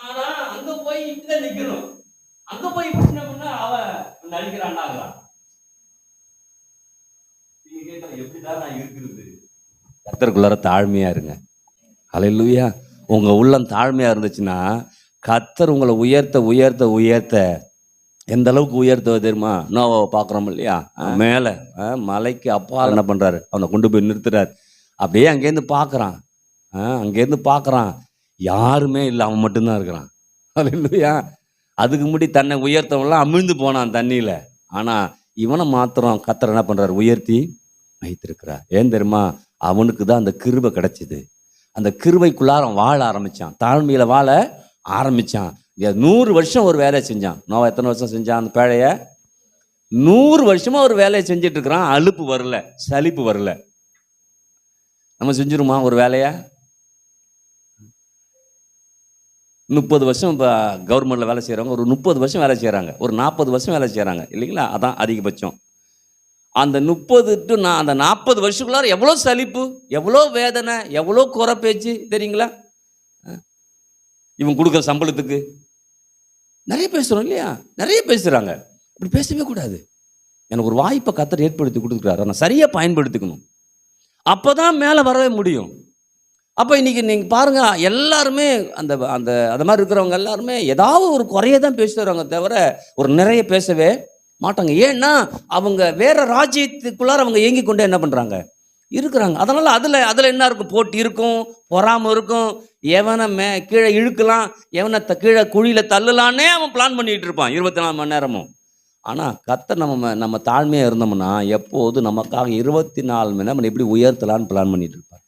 ஆனா அங்க போய் இப்படிதான் நிக்கணும். அங்க போய் இப்படி பண்ணா அவன் நடிக்கிறான்டாங்கறான். நீங்க கேட்கலாம் எப்படிதான் நான் இருக்கிறது? கர்த்தருக்குள்ளார தாழ்மையா இருங்க. ஹல்லேலூயா. உங்க உள்ளம் தாழ்மையா இருந்துச்சுன்னா கர்த்தர் உங்களை உயர்த்த உயர்த்த உயர்த்த எந்த அளவுக்கு உயர்த்துவது தெரியுமா? நோவாவை பார்க்குறோம் இல்லையா, மேலே மலைக்கு அப்பால் என்ன பண்ணுறாரு, அவனை கொண்டு போய் நிறுத்துறாரு. அப்படியே அங்கேருந்து பார்க்குறான், யாருமே இல்லை, அவன் மட்டும்தான் இருக்கிறான். அல்லேலூயா. அதுக்கு முன்னாடி தன்னை உயர்த்தவெல்லாம் அமிழ்ந்து போனான் தண்ணியில். ஆனால் இவனை மாத்திரம் கர்த்தர் என்ன பண்ணுறாரு, உயர்த்தி வைத்திருக்கிறார். ஏன் தெரியுமா? அவனுக்கு தான் அந்த கிருபை கிடைச்சிது. அந்த கிருபைக்குள்ளார வாழ ஆரம்பித்தான், தாழ்மையில் வாழ ஆரம்பித்தான். 100 வருஷம் ஒரு வேலையை செஞ்சான். நோவா எத்தனை வருஷம் செஞ்சான் அந்த பேழையை? 100 வருஷமா ஒரு வேலையை செஞ்சுட்டு இருக்கிறான். அலுப்பு வரல, சலிப்பு வரல. நம்ம செஞ்சிருமா ஒரு வேலையை? 30 வருஷம் இப்போ கவர்மெண்ட்டில் வேலை செய்கிறவங்க ஒரு 30 வருஷம் வேலை செய்கிறாங்க, ஒரு 40 வருஷம் வேலை செய்கிறாங்க இல்லைங்களா? அதான் அதிகபட்சம். அந்த 30 to அந்த 40 வருஷத்துக்குள்ளார எவ்வளோ சலிப்பு, எவ்வளோ வேதனை, எவ்வளோ குறை பேச்சு தெரியுங்களா? இவன் கொடுக்குற சம்பளத்துக்கு நிறைய பேசுகிறோம் இல்லையா? நிறைய பேசுகிறாங்க. இப்படி பேசவே கூடாது. எனக்கு ஒரு வாய்ப்பை கர்த்தர் ஏற்படுத்தி கொடுத்துருக்காரு, நான் சரியாக பயன்படுத்திக்கணும். அப்போ தான் மேலே வரவே முடியும். அப்போ இன்றைக்கி நீங்கள் பாருங்கள், எல்லாருமே அந்த மாதிரி இருக்கிறவங்க எல்லாருமே ஏதாவது ஒரு குறைய தான் பேசுகிறாங்க தவிர ஒரு நிறைய பேசவே மாட்டாங்க. ஏன்னா அவங்க வேற ராஜ்யத்துக்குள்ளார அவங்க இயங்கி கொண்டே என்ன பண்ணுறாங்க, இருக்கிறாங்க. அதனால் அதில் என்ன இருக்கும்? போட்டி இருக்கும், பொறாமை இருக்கும், எவனை கீழே இழுக்கலாம், எவனை கீழே குழியில் தள்ளலான்னே அவன் பிளான் பண்ணிகிட்டு இருப்பான் 24 மணி நேரமும். ஆனால் கர்த்தர் நம்ம தாழ்மையாக இருந்தோம்னா எப்போது நமக்காக 24 மணி நேரம் எப்படி உயர்த்தலான்னு பிளான் பண்ணிட்டு இருப்பார்.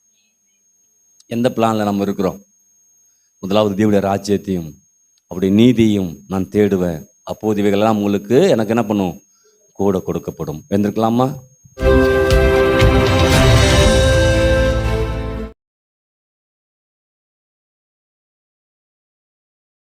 எந்த பிளானில் நம்ம இருக்கிறோம்? முதலாவது தேவனுடைய ராஜ்யத்தையும் அப்படி நீதியும் நான் தேடுவேன், அப்போது இவைகளெல்லாம் உங்களுக்கு எனக்கு என்ன பண்ணும், கூட கொடுக்கப்படும். வெந்திருக்கலாமா?